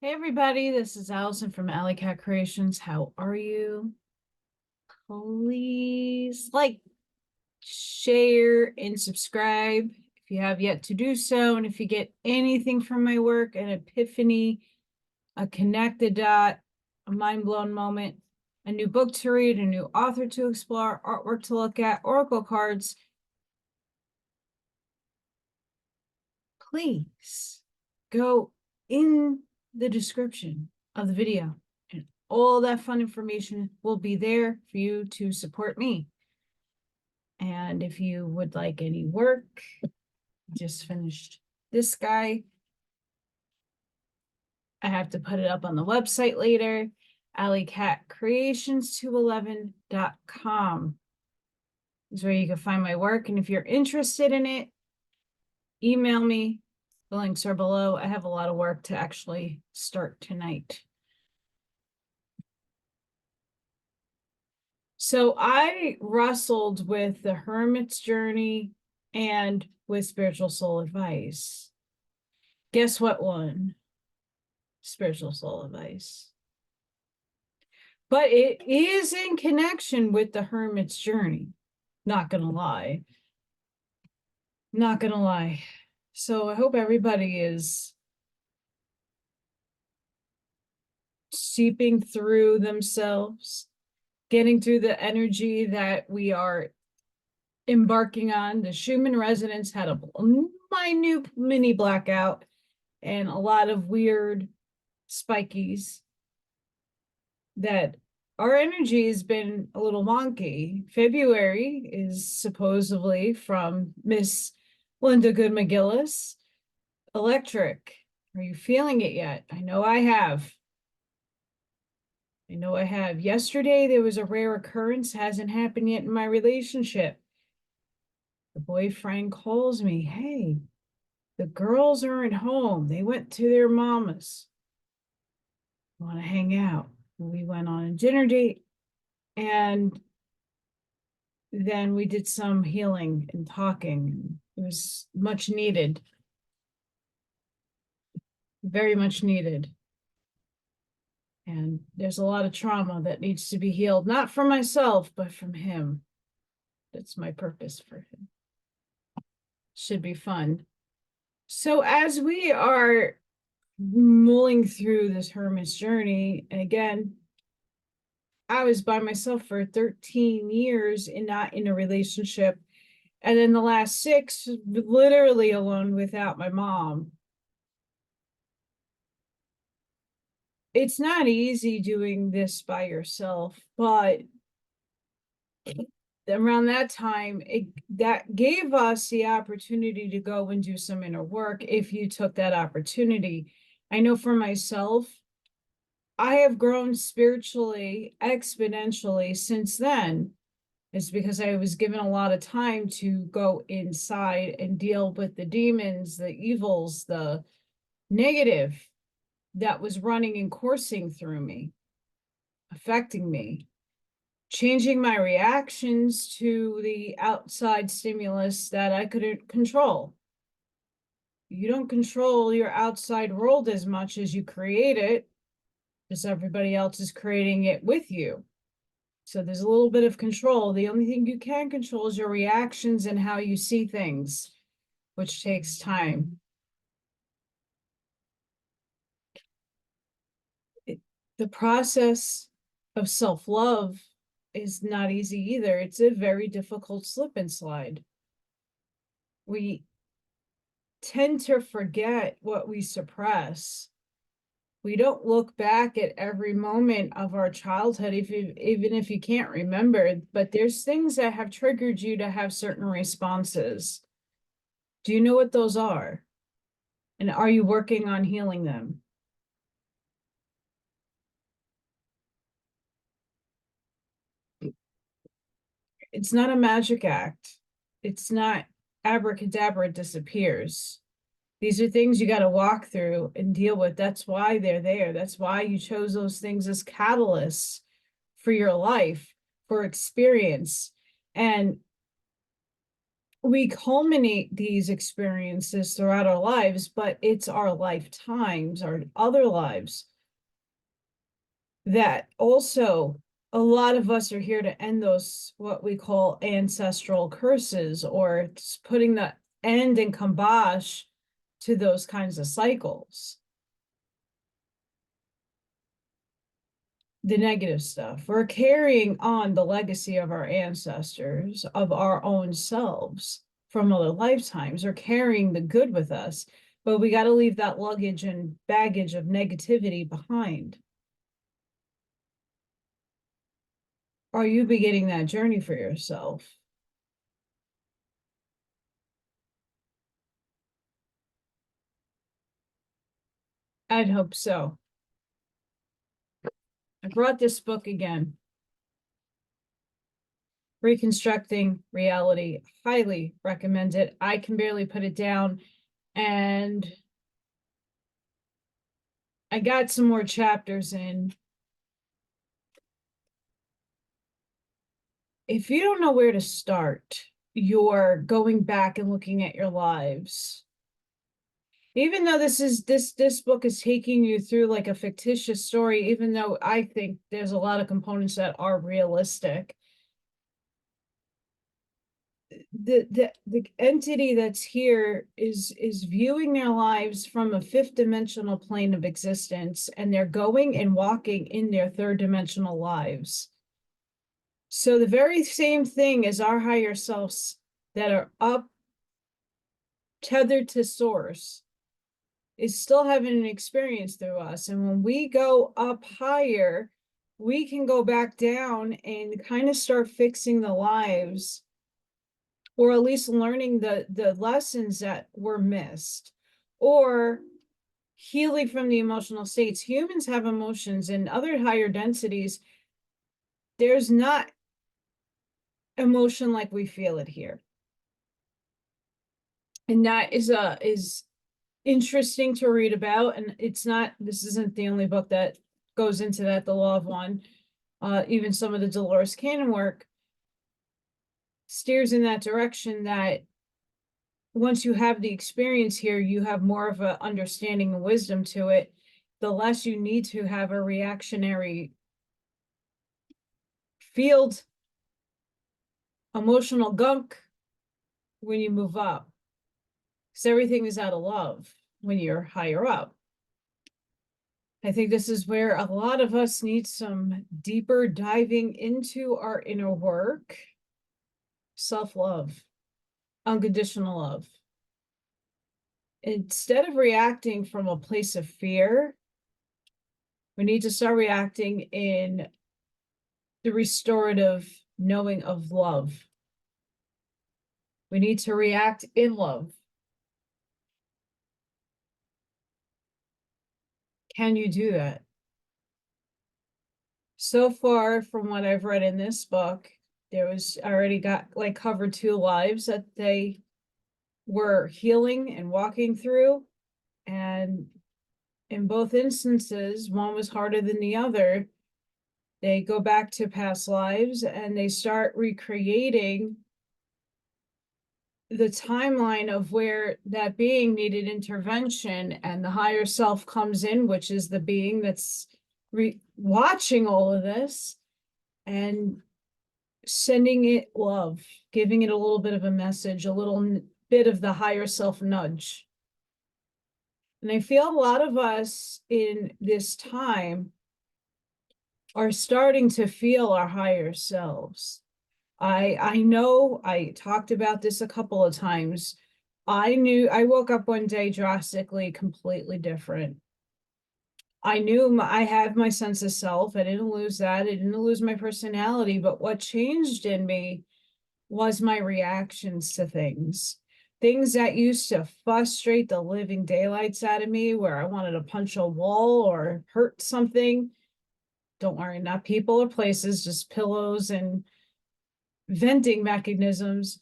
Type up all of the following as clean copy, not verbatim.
Hey everybody, this is Allison from Alleycat Creations. How are you? Please like, share, and subscribe if you have yet to do so. And if you get anything from my work, an epiphany, a connected dot, a mind-blown moment, a new book to read, a new author to explore, artwork to look at, oracle cards, please go in the description of the video, and all that fun information will be there for you to support me. And if you would like any work, just finished this guy. I have to put it up on the website later, Allycatcreations211.com is where you can find my work. And if you're interested in it, email me. The links are below. I have a lot of work to actually start tonight. So I wrestled with the Hermit's Journey and with Spiritual Soul Advice. Guess what won? Spiritual Soul Advice. But it is in connection with the Hermit's Journey. Not gonna lie. Not gonna lie. So I hope everybody is seeping through themselves, getting through the energy that we are embarking on. The Schumann resonance had a minute mini blackout and a lot of weird spikies that our energy has been a little wonky. February is supposedly from Miss Linda Good McGillis. Electric. Are you feeling it yet? I know I have. I know I have. Yesterday, there was a rare occurrence. Hasn't happened yet in my relationship. The boyfriend calls me. Hey, the girls aren't home. They went to their mama's. Want to hang out. We went on a dinner date, and then we did some healing and talking. It was much needed. Very much needed. And there's a lot of trauma that needs to be healed, not from myself, but from him. That's my purpose for him. Should be fun. So as we are mulling through this Hermit's Journey, and again, I was by myself for 13 years and not in a relationship. And then the last 6, literally alone without my mom. It's not easy doing this by yourself, but around that time, that gave us the opportunity to go and do some inner work if you took that opportunity. I know for myself, I have grown spiritually exponentially since then. It's because I was given a lot of time to go inside and deal with the demons, the evils, the negative that was running and coursing through me, affecting me, changing my reactions to the outside stimulus that I couldn't control. You don't control your outside world as much as you create it, because everybody else is creating it with you. So there's a little bit of control. The only thing you can control is your reactions and how you see things, which takes time. The process of self-love is not easy either. It's a very difficult slip and slide. We tend to forget what we suppress. We don't look back at every moment of our childhood, even if you can't remember, but there's things that have triggered you to have certain responses. Do you know what those are? And are you working on healing them? It's not a magic act. It's not abracadabra, it disappears. These are things you got to walk through and deal with. That's why they're there. That's why you chose those things as catalysts for your life, for experience. And we culminate these experiences throughout our lives, but it's our lifetimes, our other lives, that also a lot of us are here to end those, what we call ancestral curses, or putting the end and kibosh to those kinds of cycles. The negative stuff. We're carrying on the legacy of our ancestors, of our own selves from other lifetimes. We're carrying the good with us, but we got to leave that luggage and baggage of negativity behind. Are you beginning that journey for yourself? I'd hope so. I brought this book again. Reconstructing Reality. Highly recommend it. I can barely put it down. And I got some more chapters in. If you don't know where to start, you're going back and looking at your lives. Even though this book is taking you through like a fictitious story, even though I think there's a lot of components that are realistic, the entity that's here is viewing their lives from a fifth dimensional plane of existence, and they're going and walking in their third dimensional lives. So the very same thing as our higher selves that are up, tethered to source, is still having an experience through us. And when we go up higher, we can go back down and kind of start fixing the lives, or at least learning the lessons that were missed, or healing from the emotional states. Humans have emotions. In other higher densities, there's not emotion like we feel it here. And that is interesting to read about. And this isn't the only book that goes into that. The Law of One, even some of the Dolores Cannon work steers in that direction, that once you have the experience here, you have more of an understanding and wisdom to it. The less you need to have a reactionary field emotional gunk when you move up, because everything is out of love when you're higher up. I think this is where a lot of us need some deeper diving into our inner work. Self-love, unconditional love. Instead of reacting from a place of fear, we need to start reacting in the restorative knowing of love. We need to react in love. Can you do that? So far, from what I've read in this book, there was already got like covered 2 lives that they were healing and walking through. And in both instances, one was harder than the other. They go back to past lives and they start recreating the timeline of where that being needed intervention, and the higher self comes in, which is the being that's watching all of this and sending it love, giving it a little bit of a message, a little bit of the higher self nudge. And I feel a lot of us in this time are starting to feel our higher selves. I know I talked about this a couple of times. I woke up one day drastically, completely different. I knew I have my sense of self. I didn't lose that. I didn't lose my personality. But what changed in me was my reactions to things. Things that used to frustrate the living daylights out of me, where I wanted to punch a wall or hurt something. Don't worry, not people or places, just pillows and venting mechanisms.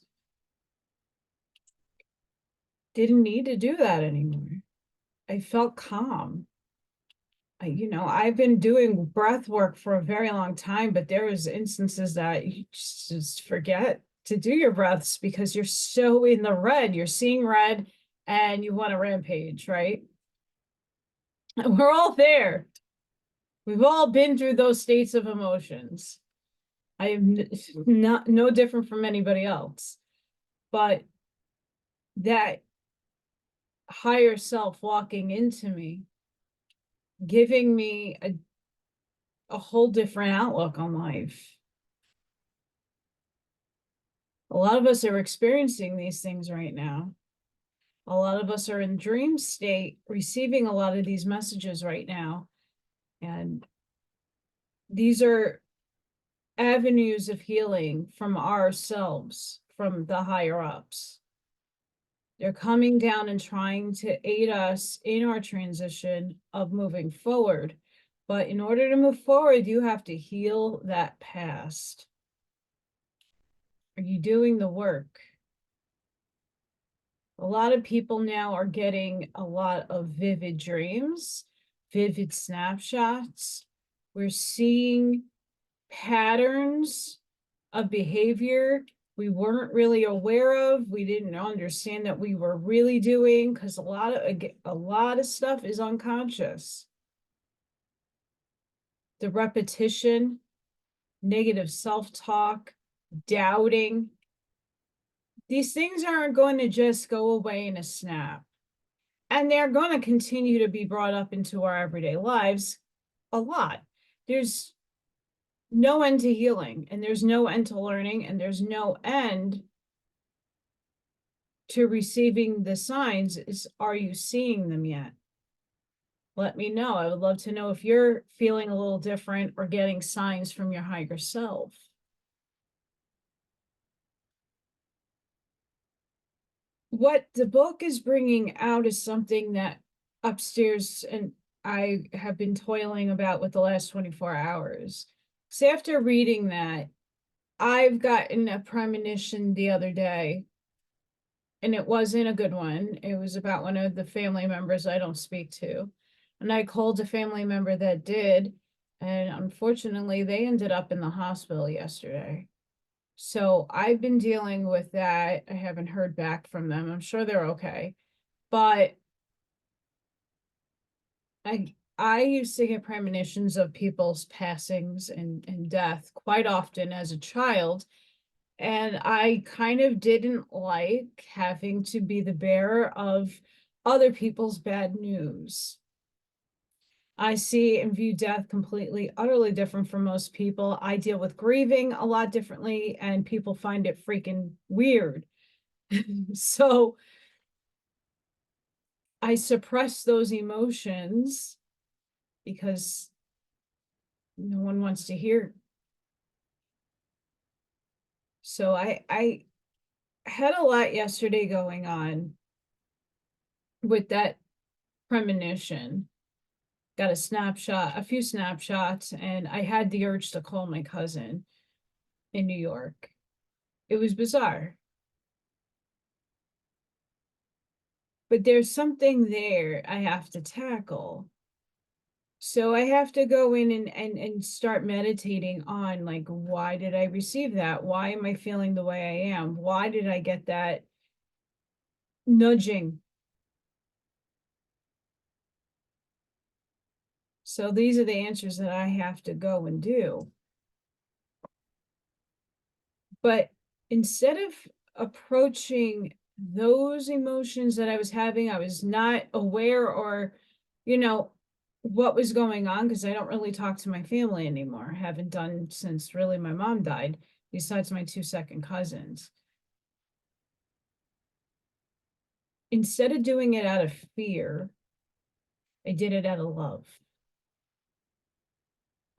Didn't need to do that anymore. I felt calm. I've been doing breath work for a very long time, but there was instances that you just forget. to do your breaths because you're so in the red, you're seeing red and you want to rampage, right? And we're all there. We've all been through those states of emotions. I am not no different from anybody else, but that higher self walking into me, giving me a whole different outlook on life. A lot of us are experiencing these things right now. A lot of us are in dream state, receiving a lot of these messages right now. And these are avenues of healing from ourselves, from the higher ups. They're coming down and trying to aid us in our transition of moving forward. But in order to move forward, you have to heal that past. Are you doing the work? A lot of people now are getting a lot of vivid dreams, vivid snapshots. We're seeing patterns of behavior we weren't really aware of. We didn't understand that we were really doing, because a lot of stuff is unconscious. The repetition, negative self-talk, doubting. These things aren't going to just go away in a snap. And they're going to continue to be brought up into our everyday lives a lot. There's no end to healing, and there's no end to learning, and there's no end to receiving the signs. Are you seeing them yet? Let me know. I would love to know if you're feeling a little different or getting signs from your higher self. What the book is bringing out is something that upstairs and I have been toiling about with the last 24 hours. So after reading that, I've gotten a premonition the other day, and it wasn't a good one. It was about one of the family members I don't speak to. And I called a family member that did, and unfortunately, they ended up in the hospital yesterday. So I've been dealing with that. I haven't heard back from them. I'm sure they're okay. But I used to get premonitions of people's passings and death quite often as a child. And I kind of didn't like having to be the bearer of other people's bad news. I see and view death completely, utterly different from most people. I deal with grieving a lot differently, and people find it freaking weird. So I suppress those emotions because no one wants to hear. So I had a lot yesterday going on with that premonition. Got a few snapshots, and I had the urge to call my cousin in New York. It was bizarre. But there's something there I have to tackle. So I have to go in and start meditating on, like, why did I receive that? Why am I feeling the way I am? Why did I get that nudging? So these are the answers that I have to go and do. But instead of approaching those emotions that I was having, I was not aware or, what was going on, because I don't really talk to my family anymore. I haven't done since really my mom died, besides my 2 second cousins. Instead of doing it out of fear, I did it out of love.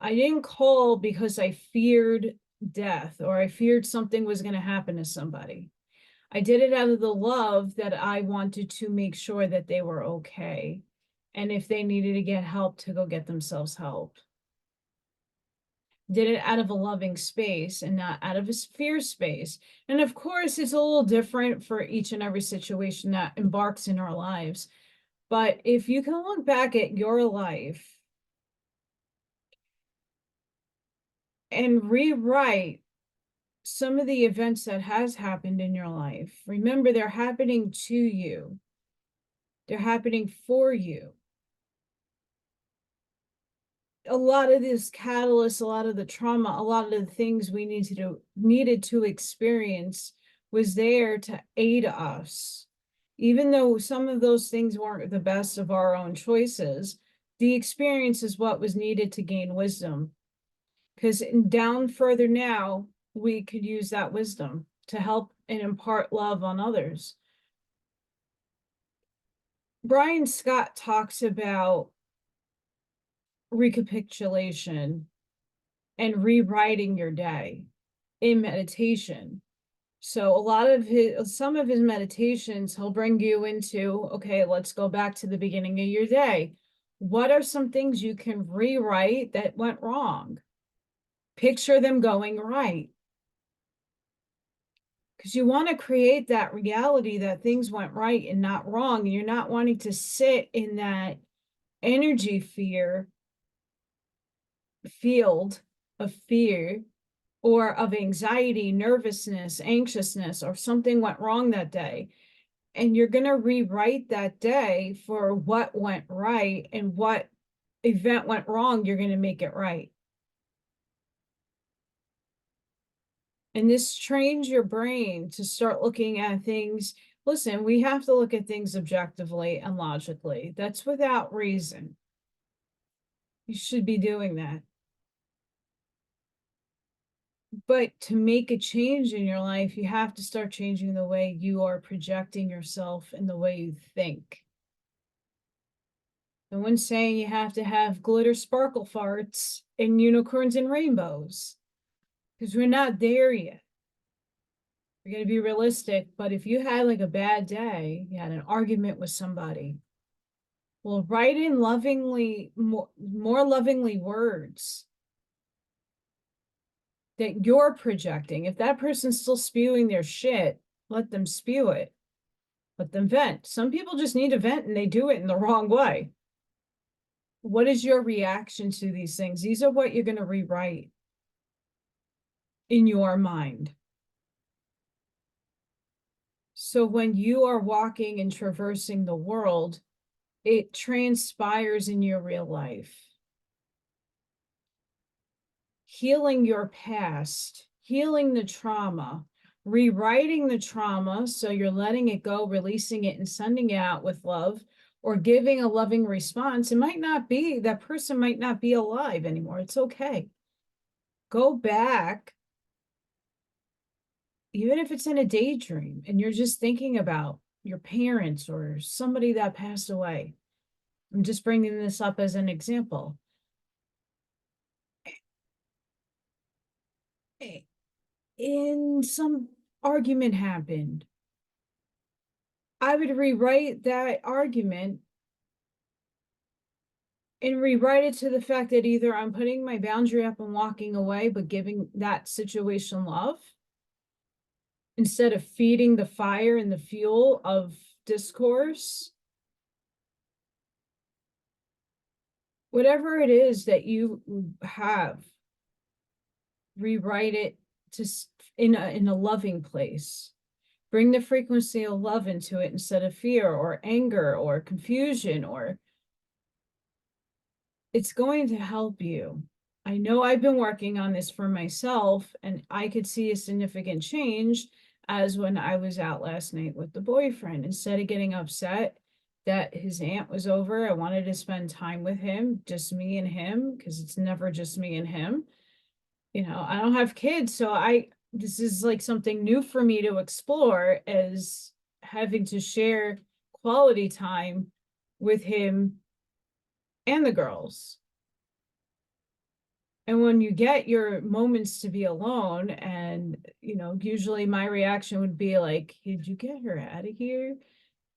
I didn't call because I feared death or I feared something was going to happen to somebody. I did it out of the love that I wanted to make sure that they were okay. And if they needed to get help, to go get themselves help. Did it out of a loving space and not out of a fear space. And of course, it's a little different for each and every situation that embarks in our lives. But if you can look back at your life and rewrite some of the events that has happened in your life, remember they're happening to you. They're happening for you. A lot of this catalyst, a lot of the trauma, a lot of the things we needed to experience was there to aid us. Even though some of those things weren't the best of our own choices, the experience is what was needed to gain wisdom. Because down further now, we could use that wisdom to help and impart love on others. Brian Scott talks about recapitulation and rewriting your day in meditation. So some of his meditations, he'll bring you into, okay, let's go back to the beginning of your day. What are some things you can rewrite that went wrong? Picture them going right. Because you want to create that reality that things went right and not wrong. And you're not wanting to sit in that energy field of fear or of anxiety, nervousness, anxiousness, or something went wrong that day. And you're going to rewrite that day for what went right, and what event went wrong, you're going to make it right. And this trains your brain to start looking at things. Listen, we have to look at things objectively and logically. That's without reason. You should be doing that. But to make a change in your life, you have to start changing the way you are projecting yourself and the way you think. No one's saying you have to have glitter sparkle farts and unicorns and rainbows, because we're not there yet. We're going to be realistic. But if you had like a bad day, you had an argument with somebody, well, write in lovingly, more lovingly words that you're projecting. If that person's still spewing their shit, let them spew it. Let them vent. Some people just need to vent and they do it in the wrong way. What is your reaction to these things? These are what you're going to rewrite in your mind. So when you are walking and traversing the world, it transpires in your real life. Healing your past, healing the trauma, rewriting the trauma, so you're letting it go, releasing it, and sending it out with love, or giving a loving response. It might not be, that person might not be alive anymore. It's okay. Go back, even if it's in a daydream, and you're just thinking about your parents or somebody that passed away. I'm just bringing this up as an example. In some argument happened, I would rewrite that argument and rewrite it to the fact that either I'm putting my boundary up and walking away, but giving that situation love instead of feeding the fire and the fuel of discourse. Whatever it is that you have, rewrite it to in a loving place. Bring the frequency of love into it instead of fear or anger or confusion, or it's going to help you. I know I've been working on this for myself, and I could see a significant change as when I was out last night with the boyfriend. Instead of getting upset that his aunt was over, I wanted to spend time with him, just me and him, because it's never just me and him. You know, I don't have kids, so this is like something new for me to explore, as having to share quality time with him and the girls. And when you get your moments to be alone, and, you know, usually my reaction would be like, did you get her out of here?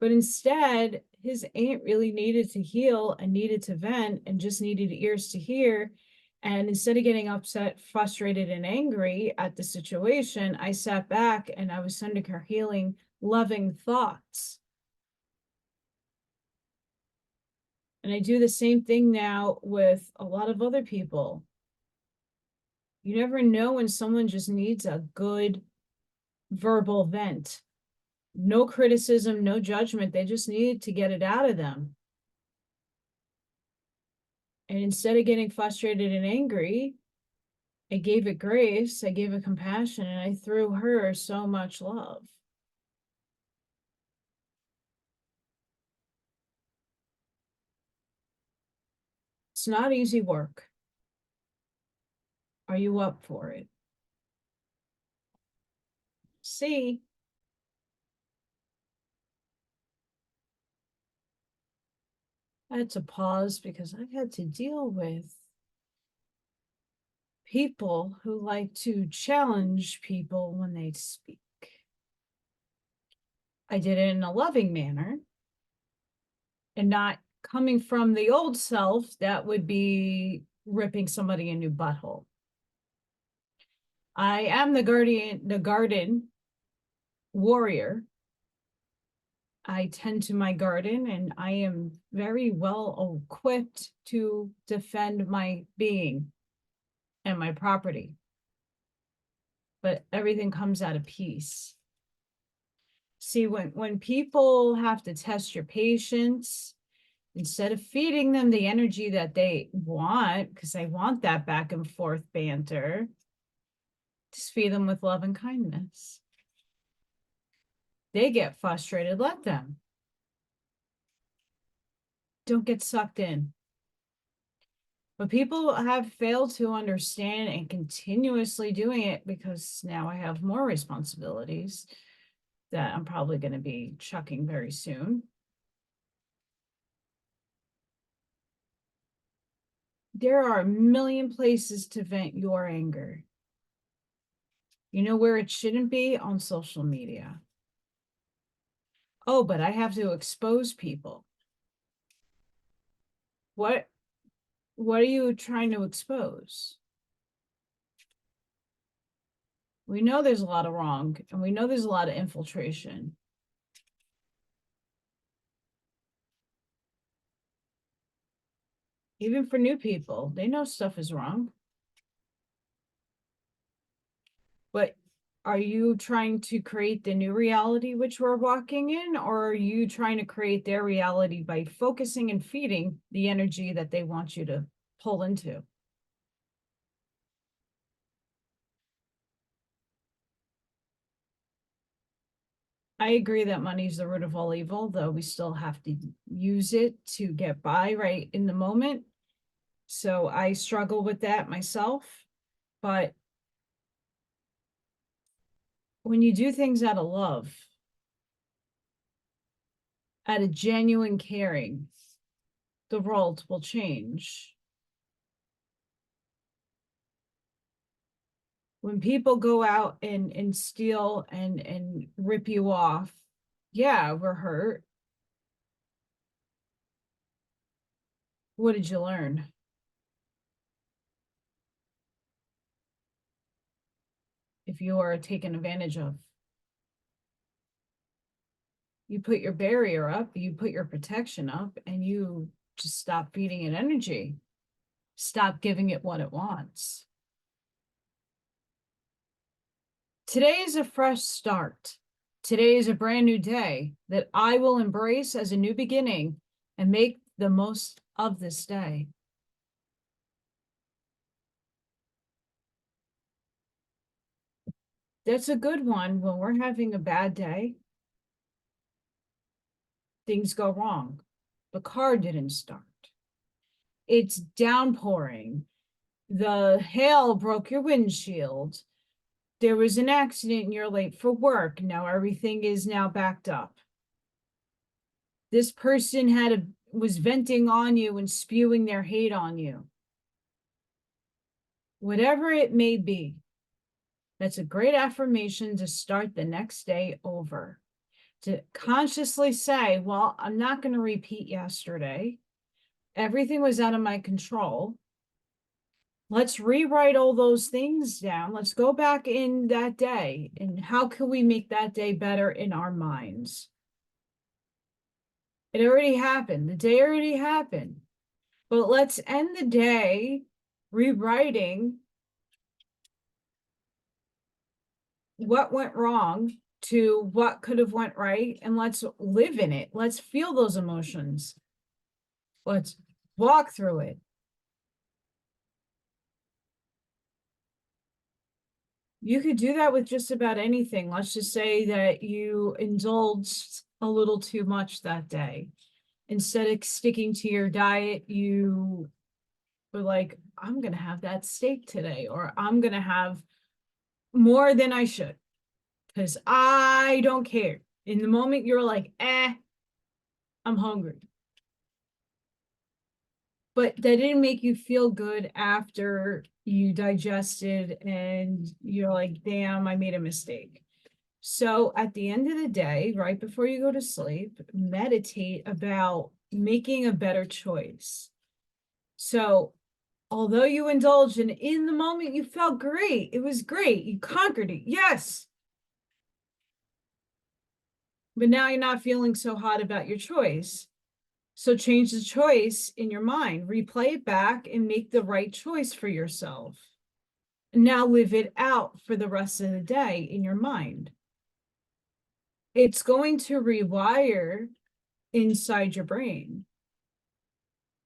But instead, his aunt really needed to heal and needed to vent and just needed ears to hear. And instead of getting upset, frustrated, and angry at the situation, I sat back and I was sending her healing, loving thoughts. And I do the same thing now with a lot of other people. You never know when someone just needs a good verbal vent. No criticism, no judgment. They just needed to get it out of them. And instead of getting frustrated and angry, I gave it grace, I gave it compassion, and I threw her so much love. It's not easy work. Are you up for it? See, I had to pause because I had to deal with people who like to challenge people when they speak. I did it in a loving manner and not coming from the old self that would be ripping somebody a new butthole. I am the garden warrior. I tend to my garden and I am very well equipped to defend my being and my property. But everything comes out of peace. See, when people have to test your patience, instead of feeding them the energy that they want, because they want that back and forth banter, just feed them with love and kindness. They get frustrated, let them. Don't get sucked in. But people have failed to understand and continuously doing it because now I have more responsibilities that I'm probably going to be chucking very soon. There are a million places to vent your anger. You know where it shouldn't be? On social media. Oh, but I have to expose people. What are you trying to expose? We know there's a lot of wrong, and we know there's a lot of infiltration. Even for new people, they know stuff is wrong. But are you trying to create the new reality which we're walking in, or are you trying to create their reality by focusing and feeding the energy that they want you to pull into? I agree that money's the root of all evil, though we still have to use it to get by right in the moment. So I struggle with that myself. But when you do things out of love, out of genuine caring, the world will change. When people go out and steal and rip you off, yeah, we're hurt. What did you learn? If you are taken advantage of, you put your barrier up, you put your protection up, and you just stop feeding it energy. Stop giving it what it wants. Today is a fresh start. Today is a brand new day that I will embrace as a new beginning and make the most of this day. That's a good one. When we're having a bad day, things go wrong. The car didn't start. It's downpouring. The hail broke your windshield. There was an accident and you're late for work. Now everything is now backed up. This person was venting on you and spewing their hate on you. Whatever it may be, that's a great affirmation to start the next day over. To consciously say, well, I'm not going to repeat yesterday. Everything was out of my control. Let's rewrite all those things down. Let's go back in that day. And how can we make that day better in our minds? It already happened. The day already happened. But let's end the day rewriting what went wrong to what could have went right, and let's live in it. Let's feel those emotions. Let's walk through it. You could do that with just about anything. Let's just say that you indulged a little too much that day. Instead of sticking to your diet, you were like, I'm going to have that steak today, or I'm going to have more than I should because I don't care. In the moment, you're like, I'm hungry. But that didn't make you feel good after you digested and you're like, damn, I made a mistake. So at the end of the day, right before you go to sleep, meditate about making a better choice. So although you indulged and in the moment you felt great, it was great, you conquered it, yes. But now you're not feeling so hot about your choice. So change the choice in your mind, replay it back and make the right choice for yourself. Now live it out for the rest of the day in your mind. It's going to rewire inside your brain.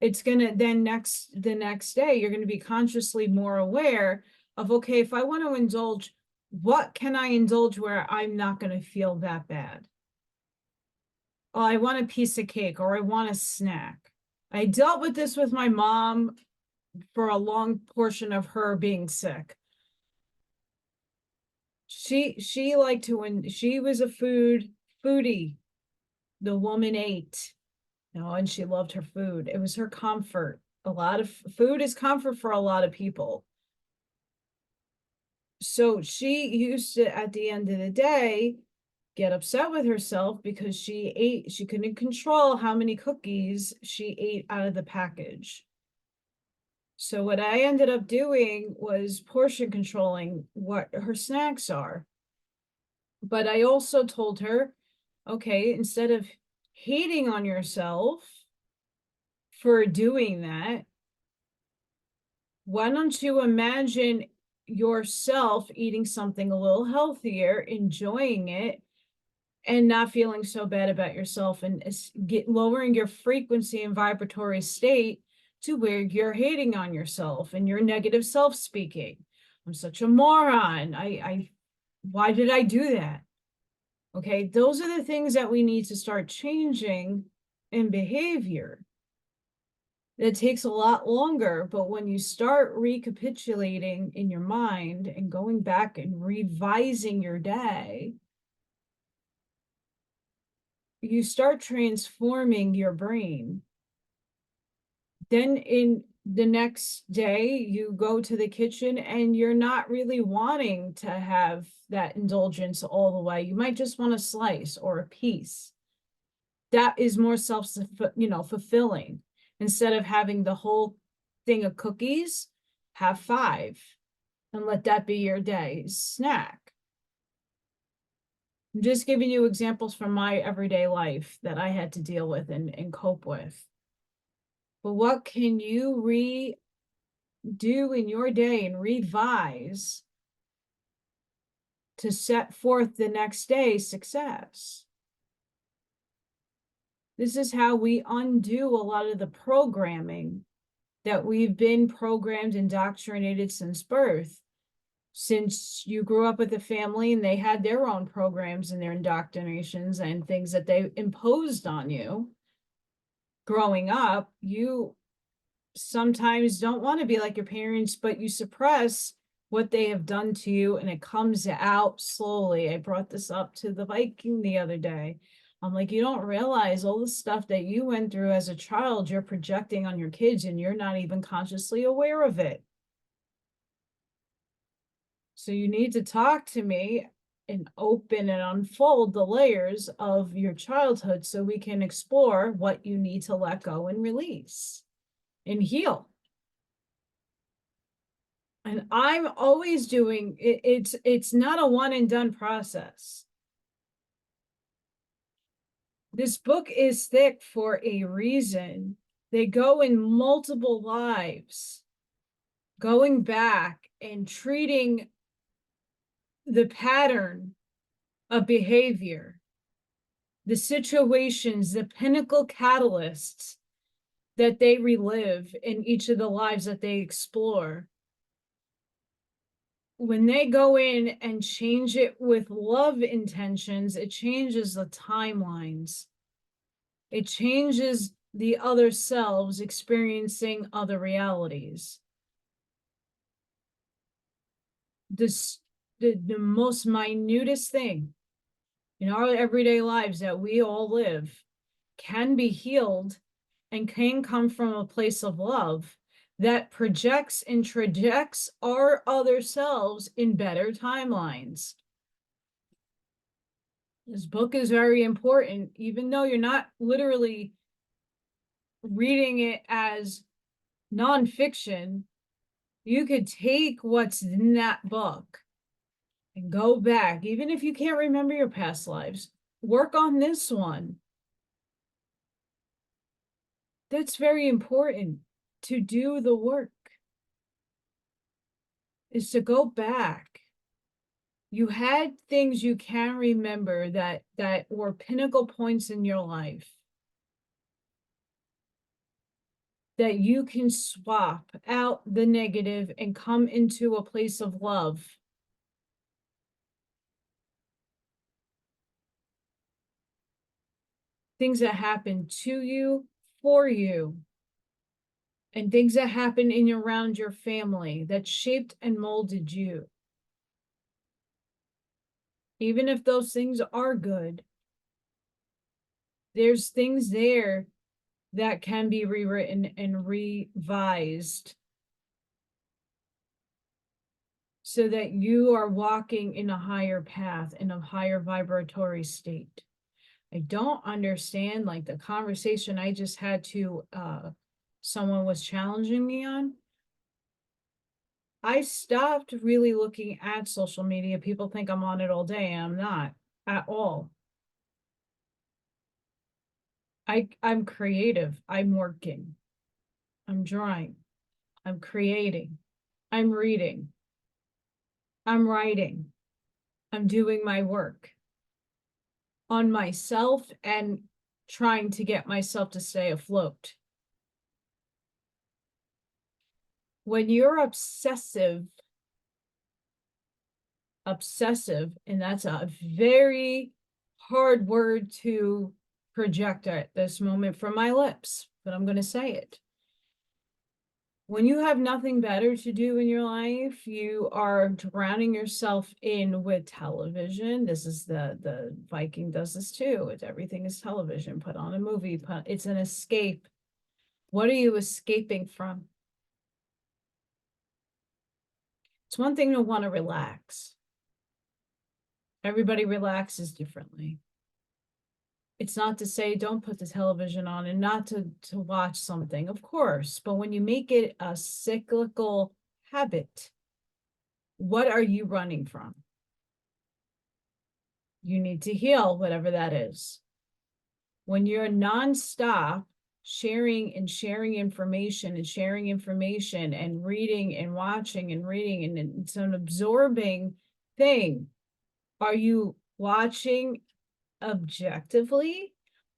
It's going to then the next day, you're going to be consciously more aware of, okay, if I want to indulge, what can I indulge where I'm not going to feel that bad? Oh, I want a piece of cake or I want a snack. I dealt with this with my mom for a long portion of her being sick. She liked to, when she was a foodie, the woman ate, and she loved her food. It was her comfort. A lot of food is comfort for a lot of people. So she used to, at the end of the day, get upset with herself because she couldn't control how many cookies she ate out of the package. So what I ended up doing was portion controlling what her snacks are. But I also told her, okay, instead of hating on yourself for doing that, why don't you imagine yourself eating something a little healthier, enjoying it, and not feeling so bad about yourself, and lowering your frequency and vibratory state to where you're hating on yourself and you're negative self-speaking. I'm such a moron. Why did I do that? Okay, those are the things that we need to start changing in behavior. It takes a lot longer, but when you start recapitulating in your mind and going back and revising your day, you start transforming your brain. Then in the next day, you go to the kitchen and you're not really wanting to have that indulgence all the way. You might just want a slice or a piece. That is more fulfilling. Instead of having the whole thing of cookies, have 5 and let that be your day's snack. I'm just giving you examples from my everyday life that I had to deal with and cope with. But what can you redo in your day and revise to set forth the next day's success? This is how we undo a lot of the programming that we've been programmed, indoctrinated since birth. Since you grew up with a family and they had their own programs and their indoctrinations and things that they imposed on you growing up, you sometimes don't want to be like your parents, but you suppress what they have done to you and it comes out slowly. I brought this up to the Viking the other day. I'm like, you don't realize all the stuff that you went through as a child, you're projecting on your kids and you're not even consciously aware of it. So you need to talk to me and open and unfold the layers of your childhood so we can explore what you need to let go and release and heal. And I'm always doing it. It's not a one and done process. This book is thick for a reason. They go in multiple lives, going back and treating the pattern of behavior, the situations, the pinnacle catalysts that they relive in each of the lives that they explore. When they go in and change it with love intentions, it changes the timelines. It changes the other selves experiencing other realities. The most minutest thing in our everyday lives that we all live can be healed and can come from a place of love that projects and trajects our other selves in better timelines. This book is very important, even though you're not literally reading it as nonfiction. You could take what's in that book and go back, even if you can't remember your past lives, work on this one. That's very important to do the work, is to go back. You had things you can remember that were pinnacle points in your life that you can swap out the negative and come into a place of love. Things that happen to you, for you, and things that happen in and around your family that shaped and molded you. Even if those things are good, there's things there that can be rewritten and revised so that you are walking in a higher path, in a higher vibratory state. I don't understand, like the conversation I just had to someone was challenging me on. I stopped really looking at social media. People think I'm on it all day, and I'm not at all. I'm creative. I'm working. I'm drawing. I'm creating. I'm reading. I'm writing. I'm doing my work on myself and trying to get myself to stay afloat. When you're obsessive, and that's a very hard word to project at this moment from my lips, but I'm going to say it. When you have nothing better to do in your life, you are drowning yourself in with television. This is the Viking does this too. Everything is television. Put on a movie. It's an escape. What are you escaping from? It's one thing to want to relax. Everybody relaxes differently. It's not to say don't put the television on and not to watch something, of course, but when you make it a cyclical habit, what are you running from? You need to heal whatever that is. When you're nonstop sharing information and reading and watching and reading, and it's an absorbing thing. Are you watching objectively,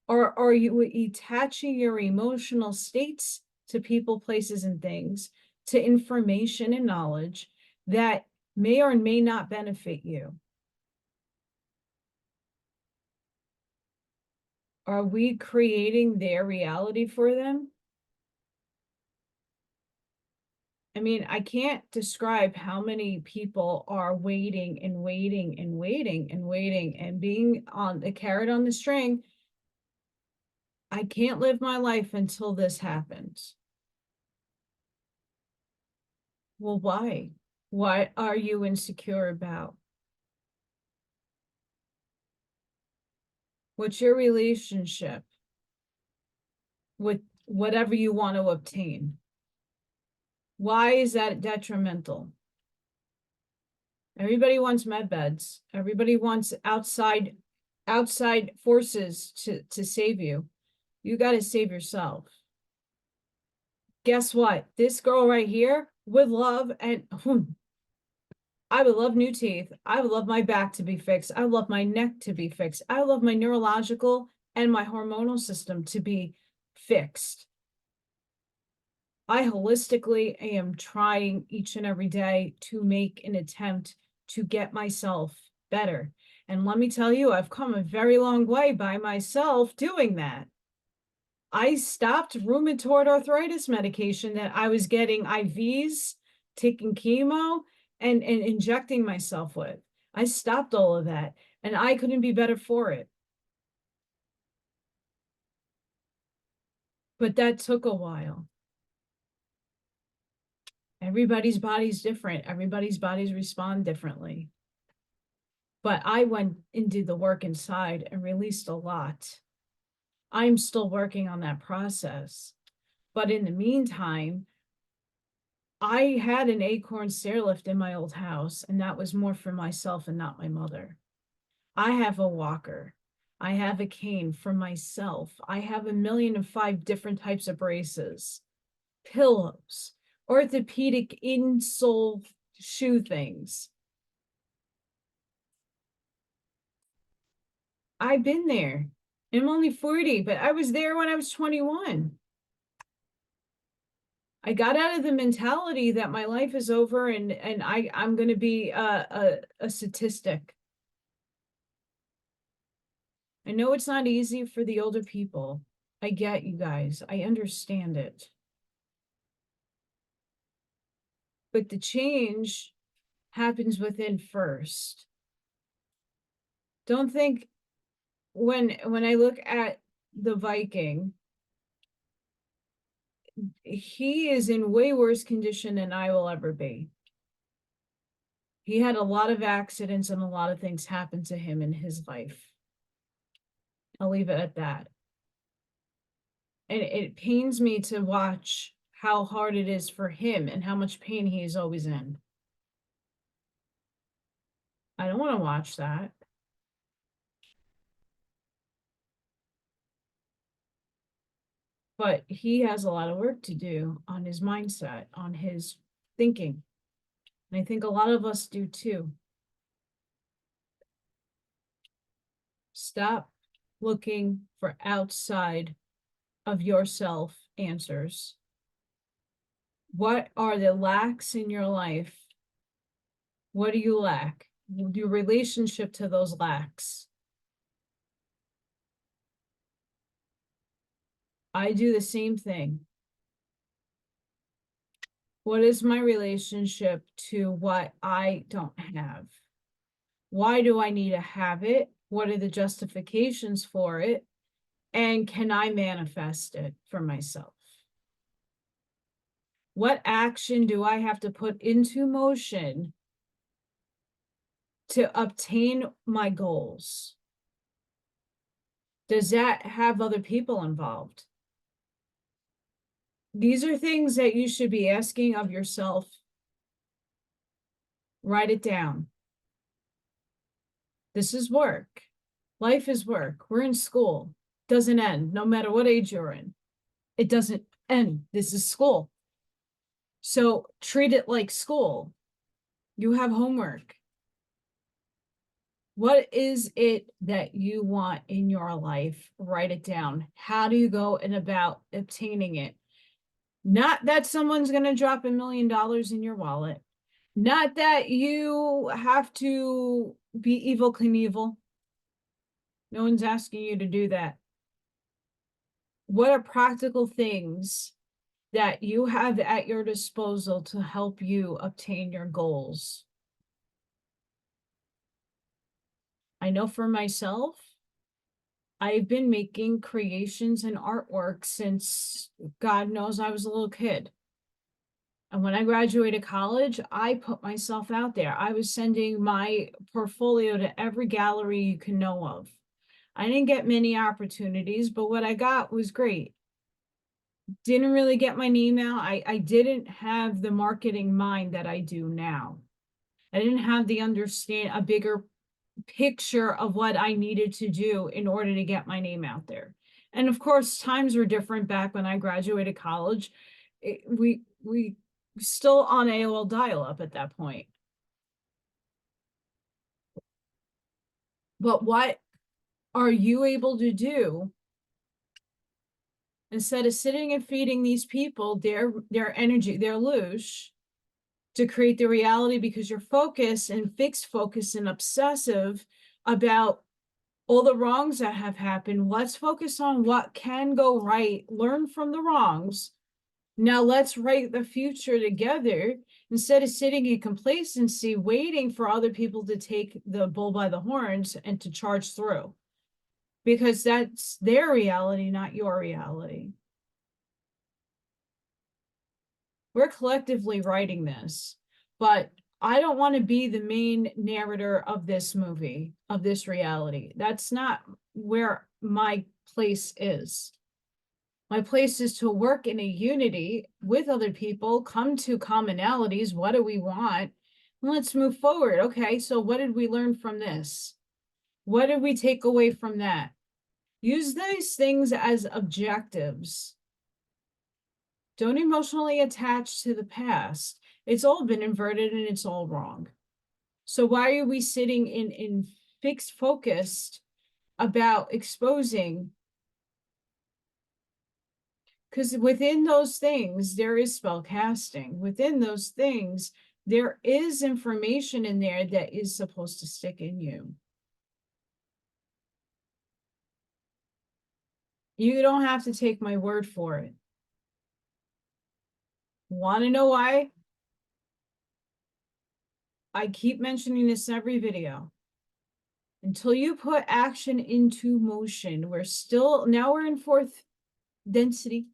or are you attaching your emotional states to people, places, and things, to information and knowledge that may or may not benefit you? Are we creating their reality for them? I mean, I can't describe how many people are waiting and waiting and waiting and waiting and being on the carrot on the string. I can't live my life until this happens. Well, why? What are you insecure about? What's your relationship with whatever you want to obtain? Why is that detrimental? Everybody wants med beds. Everybody wants outside forces to save you. You got to save yourself. Guess what? This girl right here would love, and I would love new teeth. I would love my back to be fixed. I would love my neck to be fixed. I would love my neurological and my hormonal system to be fixed. I holistically am trying each and every day to make an attempt to get myself better. And let me tell you, I've come a very long way by myself doing that. I stopped rheumatoid arthritis medication that I was getting IVs, taking chemo, and injecting myself with. I stopped all of that, and I couldn't be better for it. But that took a while. Everybody's body's different. Everybody's bodies respond differently. But I went and did the work inside and released a lot. I'm still working on that process. But in the meantime, I had an acorn stair lift in my old house, and that was more for myself and not my mother. I have a walker. I have a cane for myself. I have 1,000,005 different types of braces, pillows, orthopedic insole shoe things. I've been there. I'm only 40, but I was there when I was 21. I got out of the mentality that my life is over and I'm going to be a statistic. I know it's not easy for the older people. I get you guys. I understand it. But the change happens within first. Don't think when I look at the Viking, he is in way worse condition than I will ever be. He had a lot of accidents and a lot of things happen to him in his life. I'll leave it at that. And it pains me to watch how hard it is for him and how much pain he is always in. I don't want to watch that. But he has a lot of work to do on his mindset, on his thinking. And I think a lot of us do too. Stop looking for outside of yourself answers. What are the lacks in your life? What do you lack? Your relationship to those lacks. I do the same thing. What is my relationship to what I don't have? Why do I need to have it? What are the justifications for it? And can I manifest it for myself? What action do I have to put into motion to obtain my goals? Does that have other people involved? These are things that you should be asking of yourself. Write it down. This is work. Life is work. We're in school. Doesn't end, no matter what age you're in. It doesn't end. This is school. So treat it like school. You have homework. What is it that you want in your life? Write it down. How do you go and about obtaining it? Not that someone's going to drop $1 million in your wallet. Not that you have to be Evel Knievel. No one's asking you to do that. What are practical things that you have at your disposal to help you obtain your goals? I know for myself, I've been making creations and artwork since God knows I was a little kid. And when I graduated college, I put myself out there. I was sending my portfolio to every gallery you can know of. I didn't get many opportunities, but what I got was great. Didn't really get my name out. I didn't have the marketing mind that I do now. I didn't have the a bigger picture of what I needed to do in order to get my name out there. And of course, times were different back when I graduated college. We still on AOL dial-up at that point. But what are you able to do instead of sitting and feeding these people their energy, their loosh, to create the reality, because you're focused and fixed focus and obsessive about all the wrongs that have happened. Let's focus on what can go right, learn from the wrongs. Now let's write the future together instead of sitting in complacency, waiting for other people to take the bull by the horns and to charge through, because that's their reality, not your reality. We're collectively writing this, but I don't want to be the main narrator of this movie, of this reality. That's not where my place is. My place is to work in a unity with other people, come to commonalities. What do we want? And let's move forward. Okay, so what did we learn from this? What did we take away from that? Use these things as objectives. Don't emotionally attach to the past. It's all been inverted and it's all wrong. So why are we sitting in fixed focused about exposing? Because within those things, there is spell casting. Within those things, there is information in there that is supposed to stick in you. You don't have to take my word for it. Want to know why? I keep mentioning this in every video. Until you put action into motion, now we're in fourth density.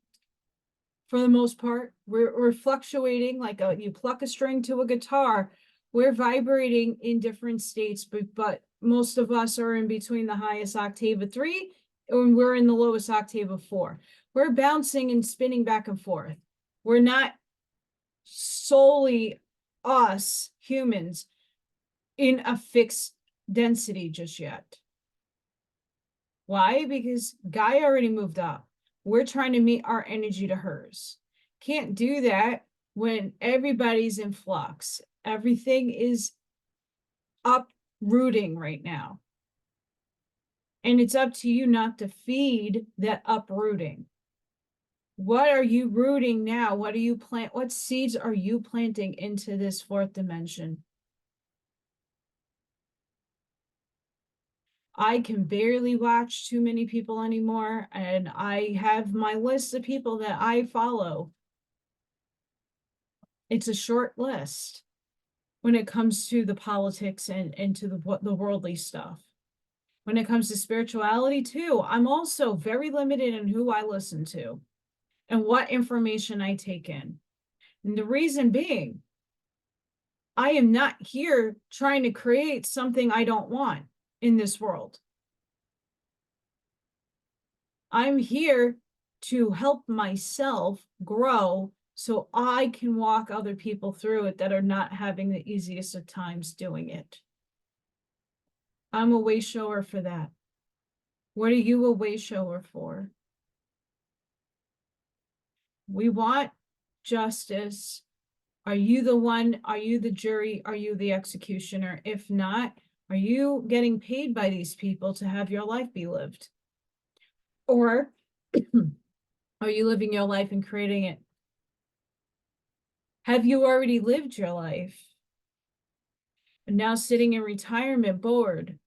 For the most part, we're fluctuating like you pluck a string to a guitar. We're vibrating in different states, but most of us are in between the highest octave of 3 and we're in the lowest octave of 4. We're bouncing and spinning back and forth. We're not solely us humans in a fixed density just yet. Why? Because Guy already moved up. We're trying to meet our energy to hers. Can't do that when everybody's in flux. Everything is uprooting right now. And it's up to you not to feed that uprooting. What are you rooting now? What seeds are you planting into this fourth dimension? I can barely watch too many people anymore, and I have my list of people that I follow. It's a short list when it comes to the politics and to the worldly stuff. When it comes to spirituality too, I'm also very limited in who I listen to and what information I take in. And the reason being, I am not here trying to create something I don't want in this world. I'm here to help myself grow so I can walk other people through it that are not having the easiest of times doing it. I'm a way shower for that. What are you a way shower for? We want justice. Are you the one? Are you the jury? Are you the executioner? If not, are you getting paid by these people to have your life be lived? Or are you living your life and creating it? Have you already lived your life? And now sitting in retirement bored.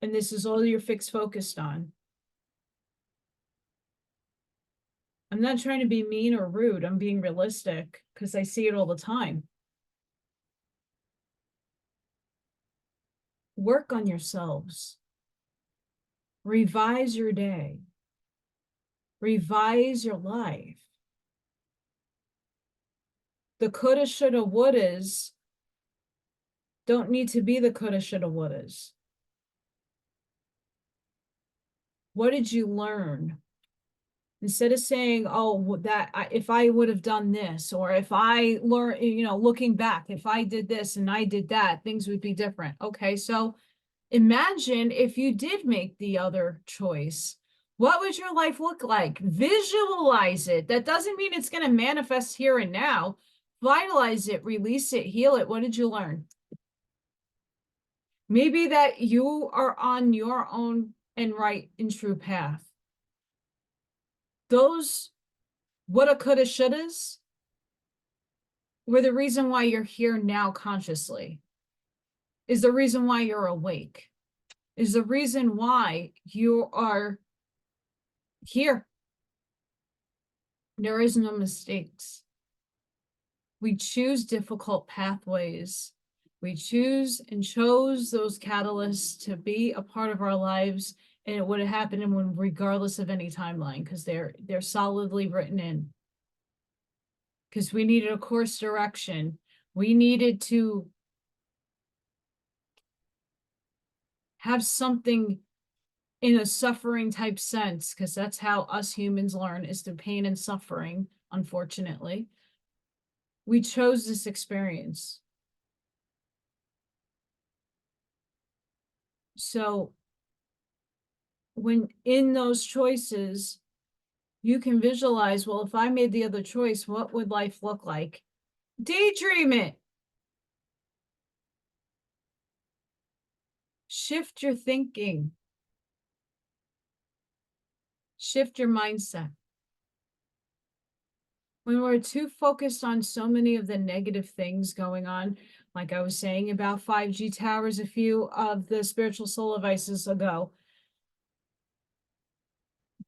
And this is all you're focused on. I'm not trying to be mean or rude. I'm being realistic because I see it all the time. Work on yourselves. Revise your day. Revise your life. The coulda, shoulda, wouldas don't need to be the coulda, shoulda, wouldas. What did you learn? Instead of saying, oh, if I would have done this, or if I learned, looking back, if I did this and I did that, things would be different. Okay, so imagine if you did make the other choice. What would your life look like? Visualize it. That doesn't mean it's going to manifest here and now. Vitalize it, release it, heal it. What did you learn? Maybe that you are on your own and right and true path. Those woulda, coulda, shouldas were the reason why you're here now consciously, is the reason why you're awake, is the reason why you are here. There is no mistakes. We choose difficult pathways. We choose and chose those catalysts to be a part of our lives, and it would have happened regardless of any timeline, because they're solidly written in. Because we needed a course direction. We needed to have something in a suffering type sense, because that's how us humans learn, is through pain and suffering, unfortunately. We chose this experience. So when in those choices, you can visualize, well, if I made the other choice, what would life look like? Daydream it. Shift your thinking. Shift your mindset. When we're too focused on so many of the negative things going on, like I was saying about 5G towers a few of the spiritual soul advices ago,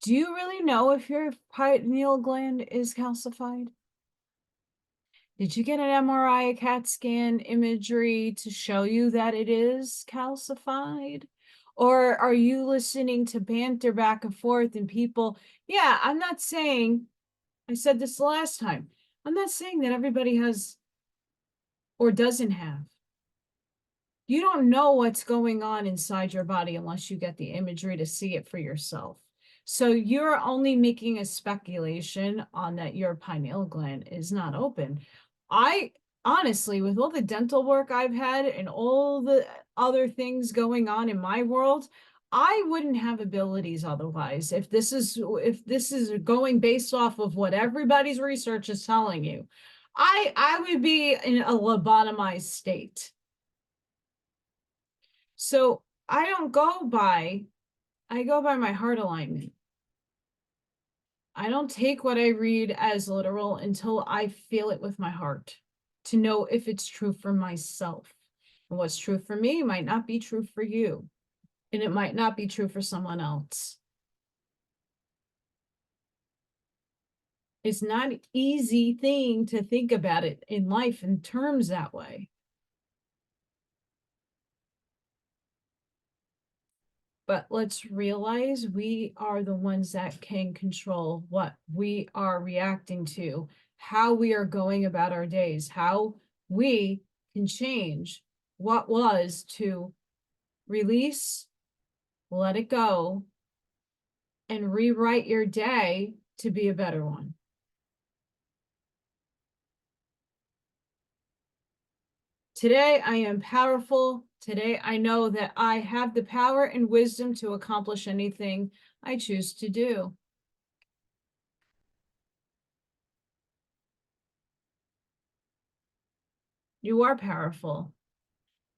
do you really know if your pineal gland is calcified? Did you get an MRI, a CAT scan imagery to show you that it is calcified? Or are you listening to banter back and forth and people? Yeah, I'm not saying, I said this the last time, I'm not saying that everybody has or doesn't have. You don't know what's going on inside your body unless you get the imagery to see it for yourself. So you're only making a speculation on that your pineal gland is not open. I honestly, with all the dental work I've had and all the other things going on in my world, I wouldn't have abilities otherwise. If this is going based off of what everybody's research is telling you, I would be in a lobotomized state. So I go by my heart alignment. I don't take what I read as literal until I feel it with my heart to know if it's true for myself. And what's true for me might not be true for you. And it might not be true for someone else. It's not an easy thing to think about it in life in terms that way. But let's realize we are the ones that can control what we are reacting to, how we are going about our days, how we can change what was to release, let it go, and rewrite your day to be a better one. Today, I am powerful. Today, I know that I have the power and wisdom to accomplish anything I choose to do. You are powerful.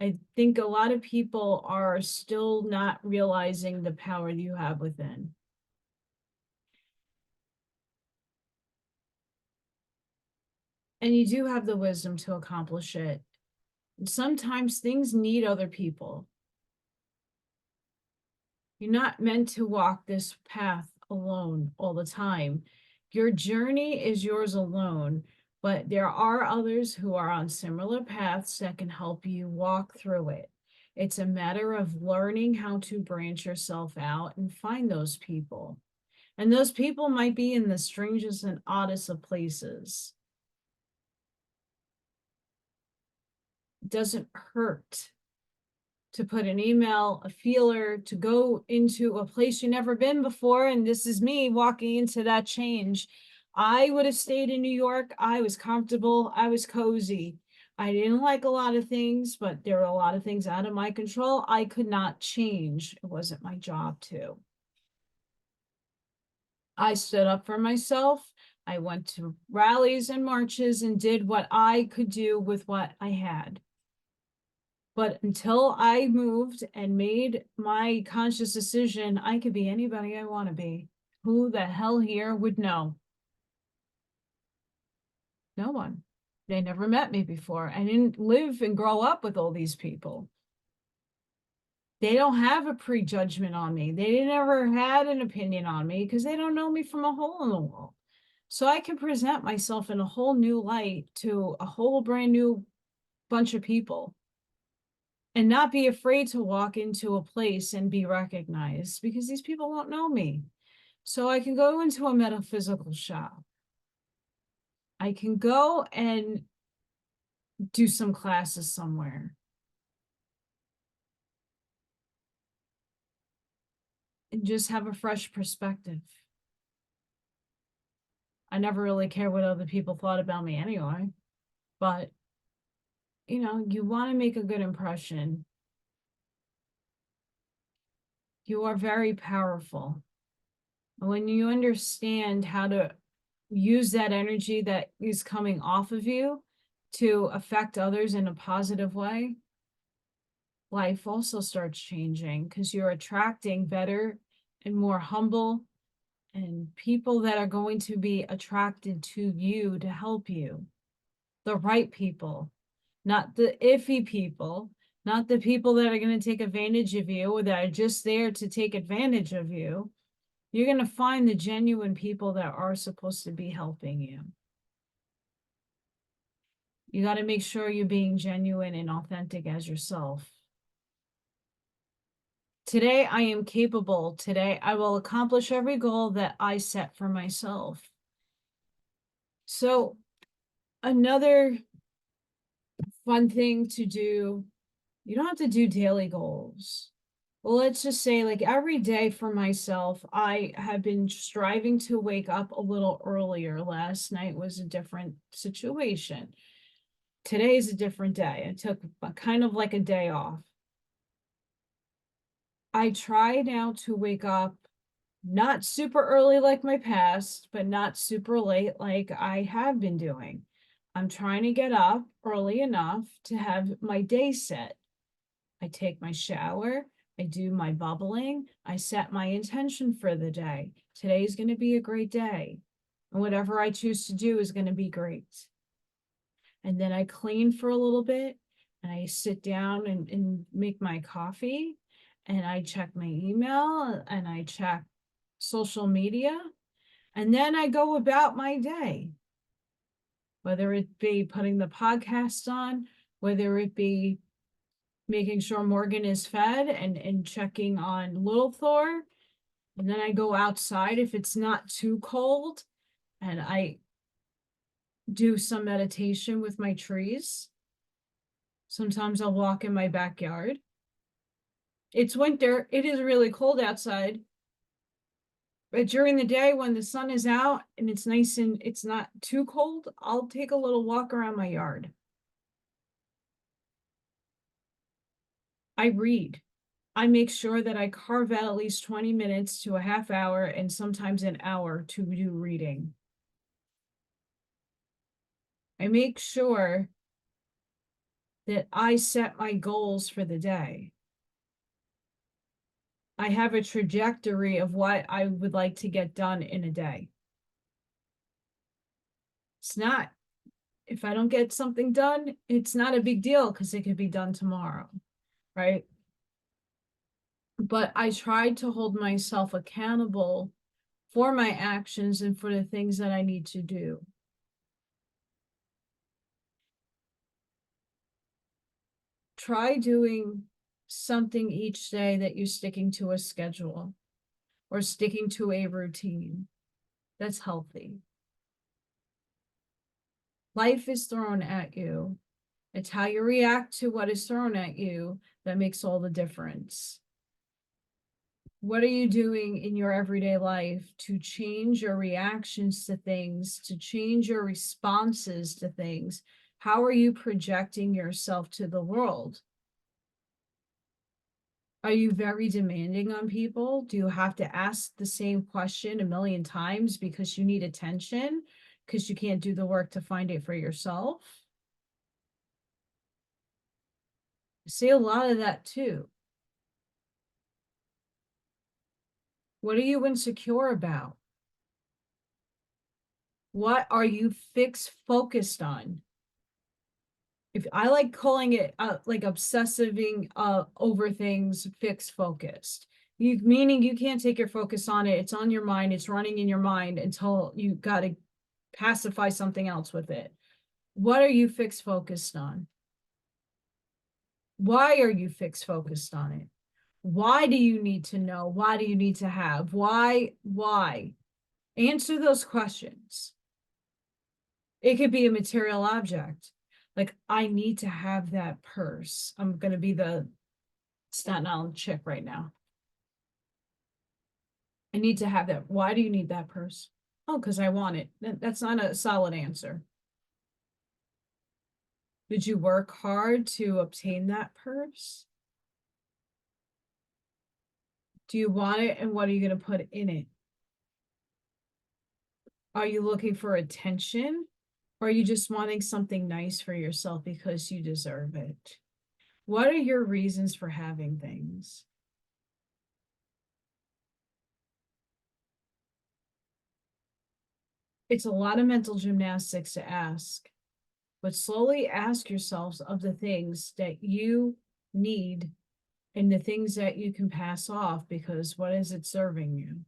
I think a lot of people are still not realizing the power you have within. And you do have the wisdom to accomplish it. And sometimes things need other people. You're not meant to walk this path alone all the time. Your journey is yours alone, but there are others who are on similar paths that can help you walk through it. It's a matter of learning how to branch yourself out and find those people. And those people might be in the strangest and oddest of places. It doesn't hurt to put an email, a feeler, to go into a place you've never been before. And this is me walking into that change. I would have stayed in New York. I was comfortable. I was cozy. I didn't like a lot of things, but there were a lot of things out of my control. I could not change. It wasn't my job to. I stood up for myself. I went to rallies and marches and did what I could do with what I had. But until I moved and made my conscious decision, I could be anybody I want to be. Who the hell here would know? No one. They never met me before. I didn't live and grow up with all these people. They don't have a prejudgment on me. They never had an opinion on me because they don't know me from a hole in the wall. So I can present myself in a whole new light to a whole brand new bunch of people and not be afraid to walk into a place and be recognized because these people won't know me. So I can go into a metaphysical shop. I can go and do some classes somewhere. And just have a fresh perspective. I never really cared what other people thought about me anyway, but you know, you want to make a good impression. You are very powerful. And when you understand how to use that energy that is coming off of you to affect others in a positive way, life also starts changing because you're attracting better and more humble and people that are going to be attracted to you to help you. The right people, not the iffy people, not the people that are going to take advantage of you or that are just there to take advantage of you. You're going to find the genuine people that are supposed to be helping you. You got to make sure you're being genuine and authentic as yourself. Today, I am capable. Today, I will accomplish every goal that I set for myself. So, another fun thing to do, you don't have to do daily goals. Well, let's just say, like, every day for myself, I have been striving to wake up a little earlier. Last night was a different situation. Today is a different day. I took kind of like a day off. I try now to wake up not super early like my past, but not super late like I have been doing. I'm trying to get up early enough to have my day set. I take my shower, I do my bubbling, I set my intention for the day. Today's going to be a great day. And whatever I choose to do is going to be great. And then I clean for a little bit and I sit down and make my coffee and I check my email and I check social media. And then I go about my day, whether it be putting the podcast on, whether it be making sure Morgan is fed and checking on Little Thor. And then I go outside if it's not too cold and I do some meditation with my trees. Sometimes I'll walk in my backyard. It's winter. It is really cold outside. But during the day when the sun is out and it's nice and it's not too cold, I'll take a little walk around my yard. I read. I make sure that I carve out at least 20 minutes to a half hour and sometimes an hour to do reading. I make sure that I set my goals for the day. I have a trajectory of what I would like to get done in a day. It's not, if I don't get something done, it's not a big deal because it could be done tomorrow, right? But I tried to hold myself accountable for my actions and for the things that I need to do. Try doing something each day that you're sticking to a schedule or sticking to a routine. That's healthy. Life is thrown at you. It's how you react to what is thrown at you that makes all the difference. What are you doing in your everyday life to change your reactions to things, to change your responses to things? How are you projecting yourself to the world? Are you very demanding on people? Do you have to ask the same question a million times because you need attention, because you can't do the work to find it for yourself? I see a lot of that too. What are you insecure about? What are you focused on? If I like calling it like obsessiving over things, fixed focused. Meaning you can't take your focus on it. It's on your mind. It's running in your mind until you got to pacify something else with it. What are you fixed focused on? Why are you fixed focused on it? Why do you need to know? Why do you need to have? Why? Answer those questions. It could be a material object. Like, I need to have that purse. I'm going to be the Staten Island chick right now. I need to have that. Why do you need that purse? Oh, because I want it. That's not a solid answer. Did you work hard to obtain that purse? Do you want it, and what are you going to put in it? Are you looking for attention, or are you just wanting something nice for yourself because you deserve it? What are your reasons for having things? It's a lot of mental gymnastics to ask, but slowly ask yourselves of the things that you need and the things that you can pass off, because what is it serving you?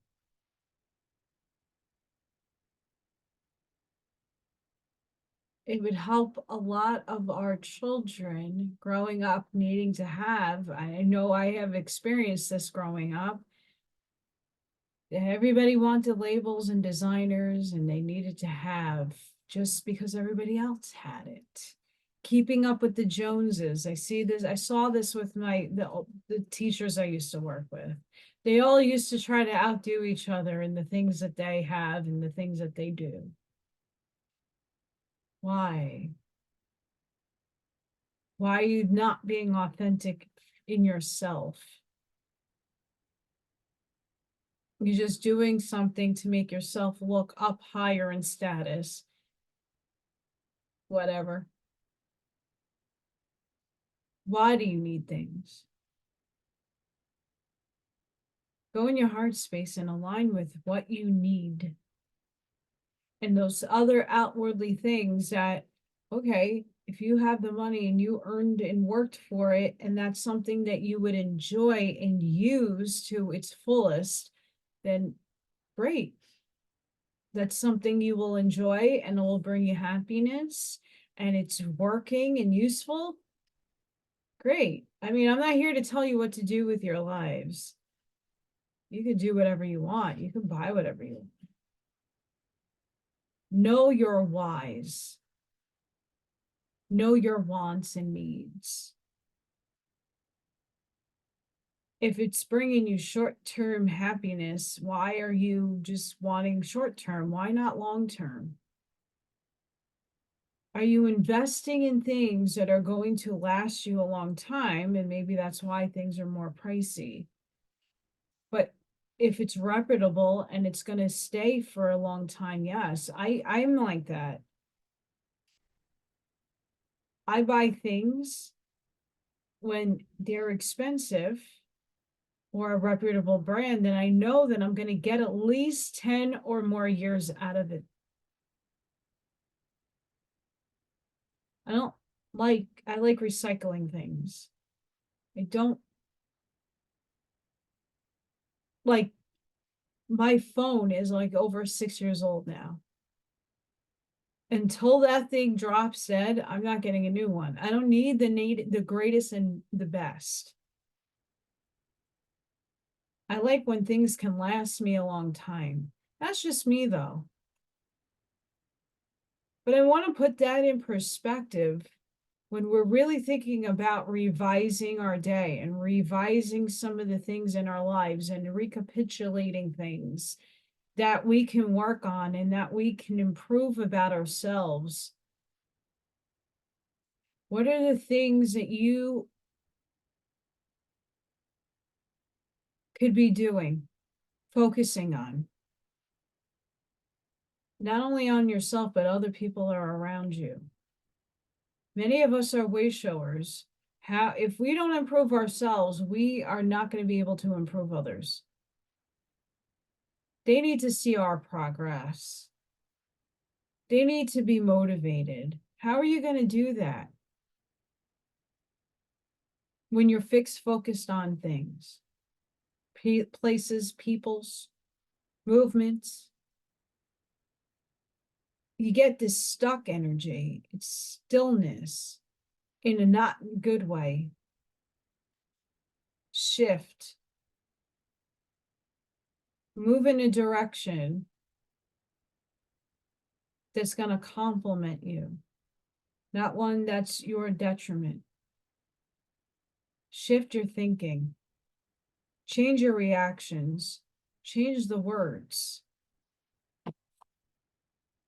It would help a lot of our children growing up needing to have. I know I have experienced this growing up. Everybody wanted labels and designers, and they needed to have just because everybody else had it. Keeping up with the Joneses. I saw this with the teachers I used to work with. They all used to try to outdo each other in the things that they have and the things that they do. Why? Why are you not being authentic in yourself? You're just doing something to make yourself look up higher in status. Whatever. Why do you need things? Go in your heart space and align with what you need. And those other outwardly things that, okay, if you have the money and you earned and worked for it, and that's something that you would enjoy and use to its fullest, then great. That's something you will enjoy and it will bring you happiness, and it's working and useful. Great. I mean, I'm not here to tell you what to do with your lives. You can do whatever you want. You can buy whatever you want. Know your whys. Know your wants and needs. If it's bringing you short-term happiness, why are you just wanting short-term? Why not long-term? Are you investing in things that are going to last you a long time? And maybe that's why things are more pricey. But if it's reputable and it's going to stay for a long time, yes, I'm like that. I buy things when they're expensive or a reputable brand, then I know that I'm going to get at least 10 or more years out of it. I like recycling things. I don't like, my phone is like over 6 years old now. Until that thing drops dead, I'm not getting a new one. I don't need the greatest and the best. I like when things can last me a long time. That's just me though. But I want to put that in perspective when we're really thinking about revising our day and revising some of the things in our lives and recapitulating things that we can work on and that we can improve about ourselves. What are the things that you could be doing, focusing on? Not only on yourself, but other people are around you. Many of us are way showers. If we don't improve ourselves, we are not going to be able to improve others. They need to see our progress. They need to be motivated. How are you going to do that when you're focused on things, places, peoples, movements? You get this stuck energy. It's stillness in a not good way. Shift. Move in a direction that's going to complement you, not one that's your detriment. Shift your thinking. Change your reactions. Change the words.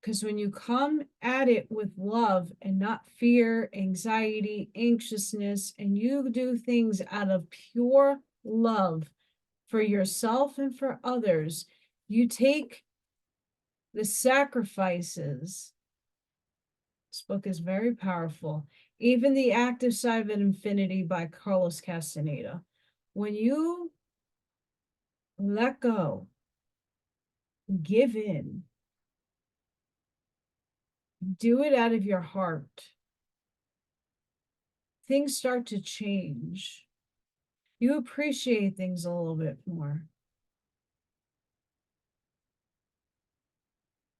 Because when you come at it with love and not fear, anxiety, anxiousness, and you do things out of pure love for yourself and for others, you take the sacrifices. This book is very powerful. Even The Active Side of Infinity by Carlos Castaneda. When you let go, give in, do it out of your heart, things start to change. You appreciate things a little bit more.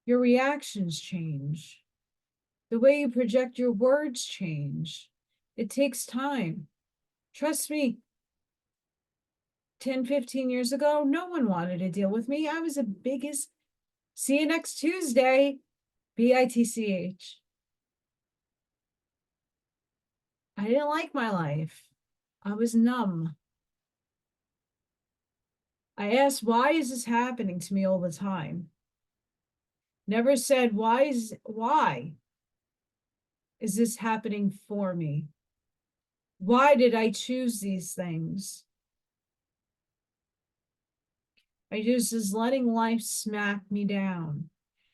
Your reactions change. The way you project your words change. It takes time. Trust me, 10, 15 years ago, no one wanted to deal with me. I was the biggest, see you next Tuesday, BITCH. I didn't like my life. I was numb. I asked, why is this happening to me all the time? Never said, why is this happening for me? Why did I choose these things? I just was letting life smack me down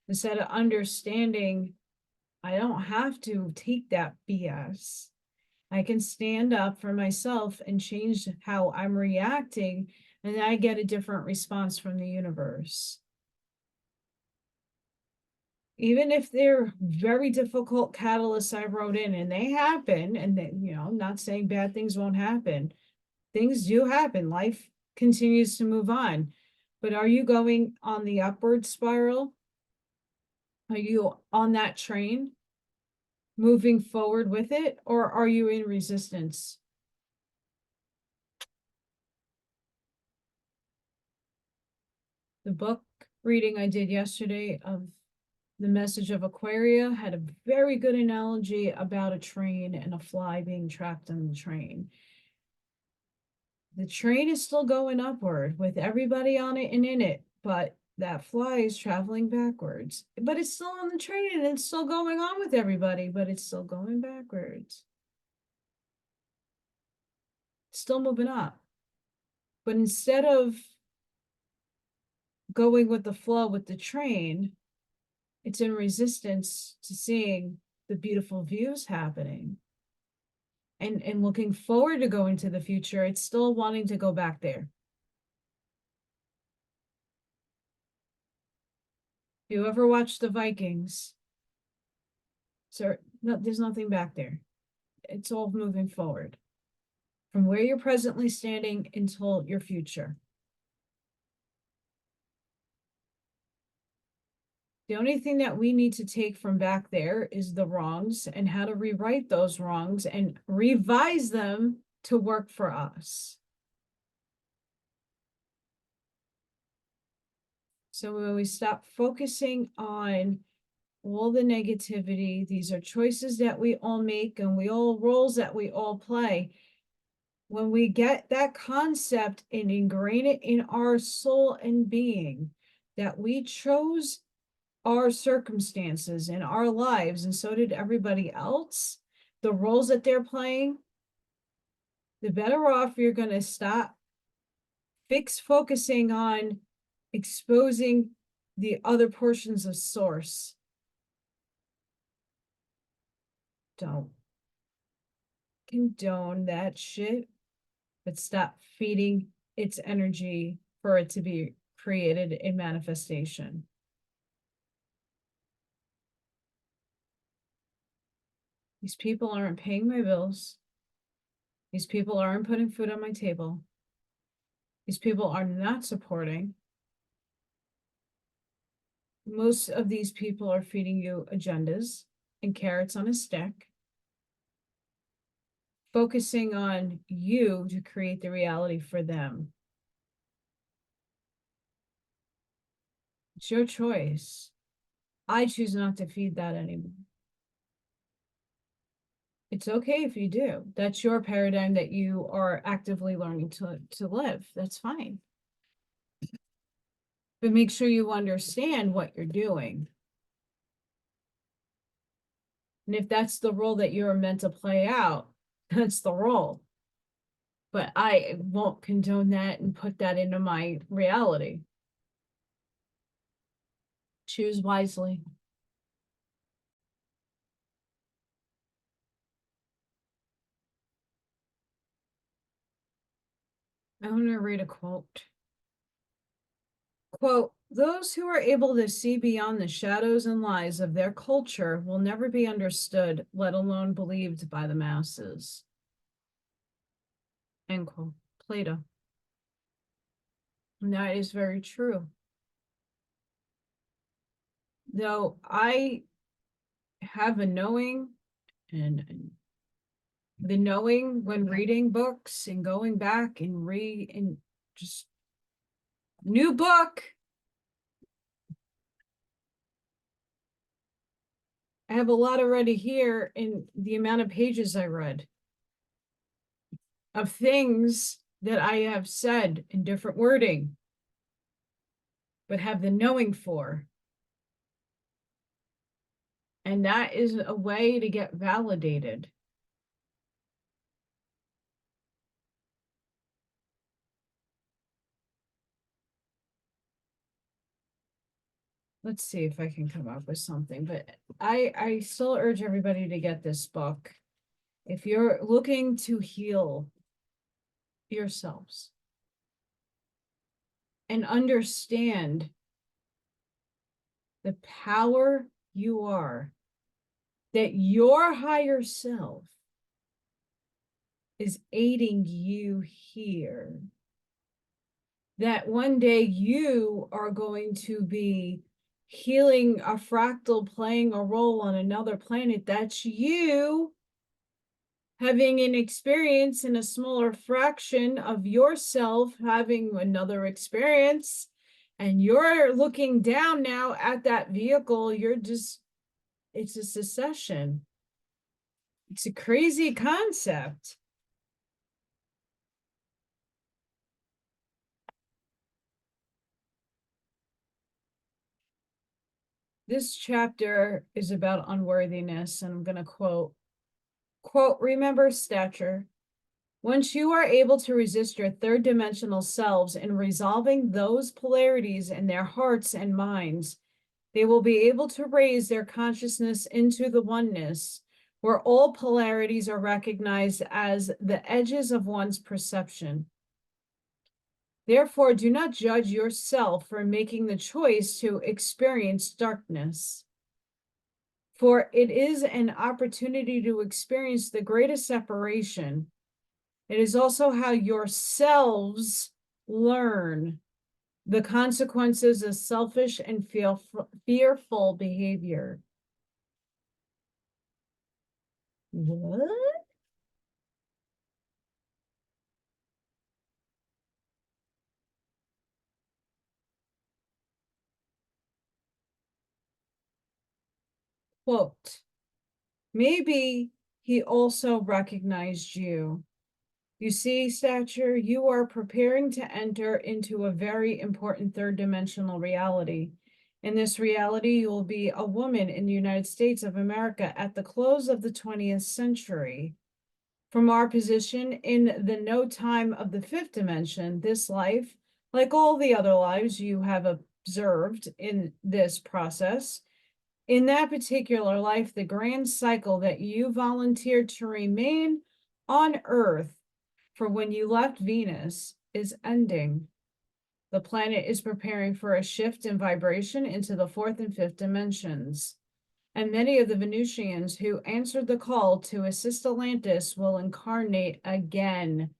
instead of understanding I don't have to take that BS. I can stand up for myself and change how I'm reacting, and I get a different response from the universe. Even if they're very difficult catalysts I wrote in, and they happen, and they, I'm not saying bad things won't happen. Things do happen. Life continues to move on. But are you going on the upward spiral? Are you on that train, moving forward with it, or are you in resistance? The book reading I did yesterday of The Message of Aquaria had a very good analogy about a train and a fly being trapped on the train. The train is still going upward with everybody on it and in it, but that fly is traveling backwards. But it's still on the train and it's still going on with everybody, but it's still going backwards. It's still moving up. But instead of going with the flow with the train, it's in resistance to seeing the beautiful views happening. And looking forward to going to the future, it's still wanting to go back there. If you ever watched the Vikings, sir, no, there's nothing back there. It's all moving forward from where you're presently standing until your future. The only thing that we need to take from back there is the wrongs and how to rewrite those wrongs and revise them to work for us. So when we stop focusing on all the negativity, these are choices that we all make and roles that we all play. When we get that concept and ingrain it in our soul and being, that we chose our circumstances in our lives, and so did everybody else, the roles that they're playing, the better off you're going to stop focusing on exposing the other portions of source. Don't. condone that shit, but stop feeding its energy for it to be created in manifestation. These people aren't paying my bills. These people aren't putting food on my table. These people are not supporting. Most of these people are feeding you agendas and carrots on a stick, focusing on you to create the reality for them. It's your choice. I choose not to feed that anymore. It's okay if you do. That's your paradigm that you are actively learning to live. That's fine. But make sure you understand what you're doing. And if that's the role that you're meant to play out, that's the role. But I won't condone that and put that into my reality. Choose wisely. I want to read a quote. Quote, "Those who are able to see beyond the shadows and lies of their culture will never be understood, let alone believed by the masses." End quote. Plato. And that is very true. Though I have a knowing, and the knowing when reading books and going back and just new book. I have a lot already here in the amount of pages I read of things that I have said in different wording, but have the knowing for. And that is a way to get validated. Let's see if I can come up with something, but I still urge everybody to get this book. If you're looking to heal yourselves and understand the power you are, that your higher self is aiding you here, that one day you are going to be healing a fractal playing a role on another planet. That's you having an experience in a smaller fraction of yourself having another experience, and you're looking down now at that vehicle. You're just, it's a succession. It's a crazy concept. This chapter is about unworthiness, and I'm going to quote, "Remember stature. Once you are able to resist your third dimensional selves in resolving those polarities in their hearts and minds, they will be able to raise their consciousness into the oneness, where all polarities are recognized as the edges of one's perception. Therefore, do not judge yourself for making the choice to experience darkness, for it is an opportunity to experience the greatest separation. It is also how yourselves learn the consequences of selfish and fearful behavior." What? Quote, "Maybe he also recognized you. You see, stature, you are preparing to enter into a very important third dimensional reality. In this reality, you will be a woman in the United States of America at the close of the 20th century. From our position in the no time of the fifth dimension, this life, like all the other lives you have observed in this process, in that particular life, the grand cycle that you volunteered to remain on Earth for when you left Venus is ending. The planet is preparing for a shift in vibration into the fourth and fifth dimensions. And many of the Venusians who answered the call to assist Atlantis will incarnate again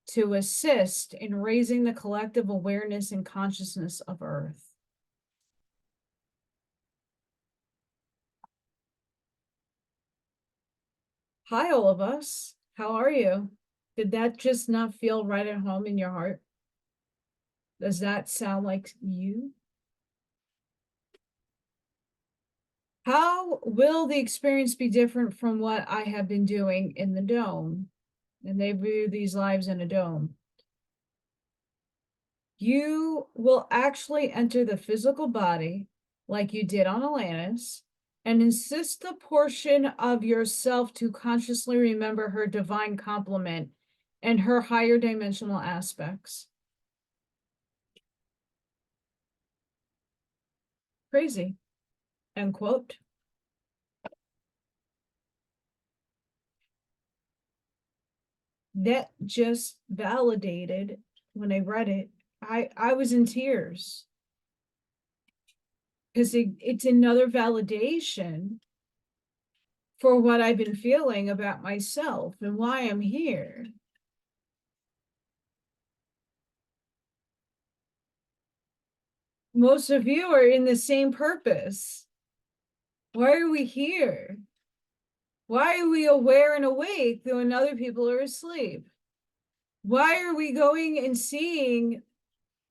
to assist in raising the collective awareness and consciousness of Earth. Hi, all of us. How are you? Did that just not feel right at home in your heart? Does that sound like you? How will the experience be different from what I have been doing in the dome? And they view these lives in a dome. You will actually enter the physical body like you did on Atlantis and insist the portion of yourself to consciously remember her divine complement and her higher dimensional aspects. Crazy. End quote. That just validated when I read it. I was in tears because it's another validation for what I've been feeling about myself and why I'm here. Most of you are in the same purpose. Why are we here? Why are we aware and awake when other people are asleep? Why are we going and seeing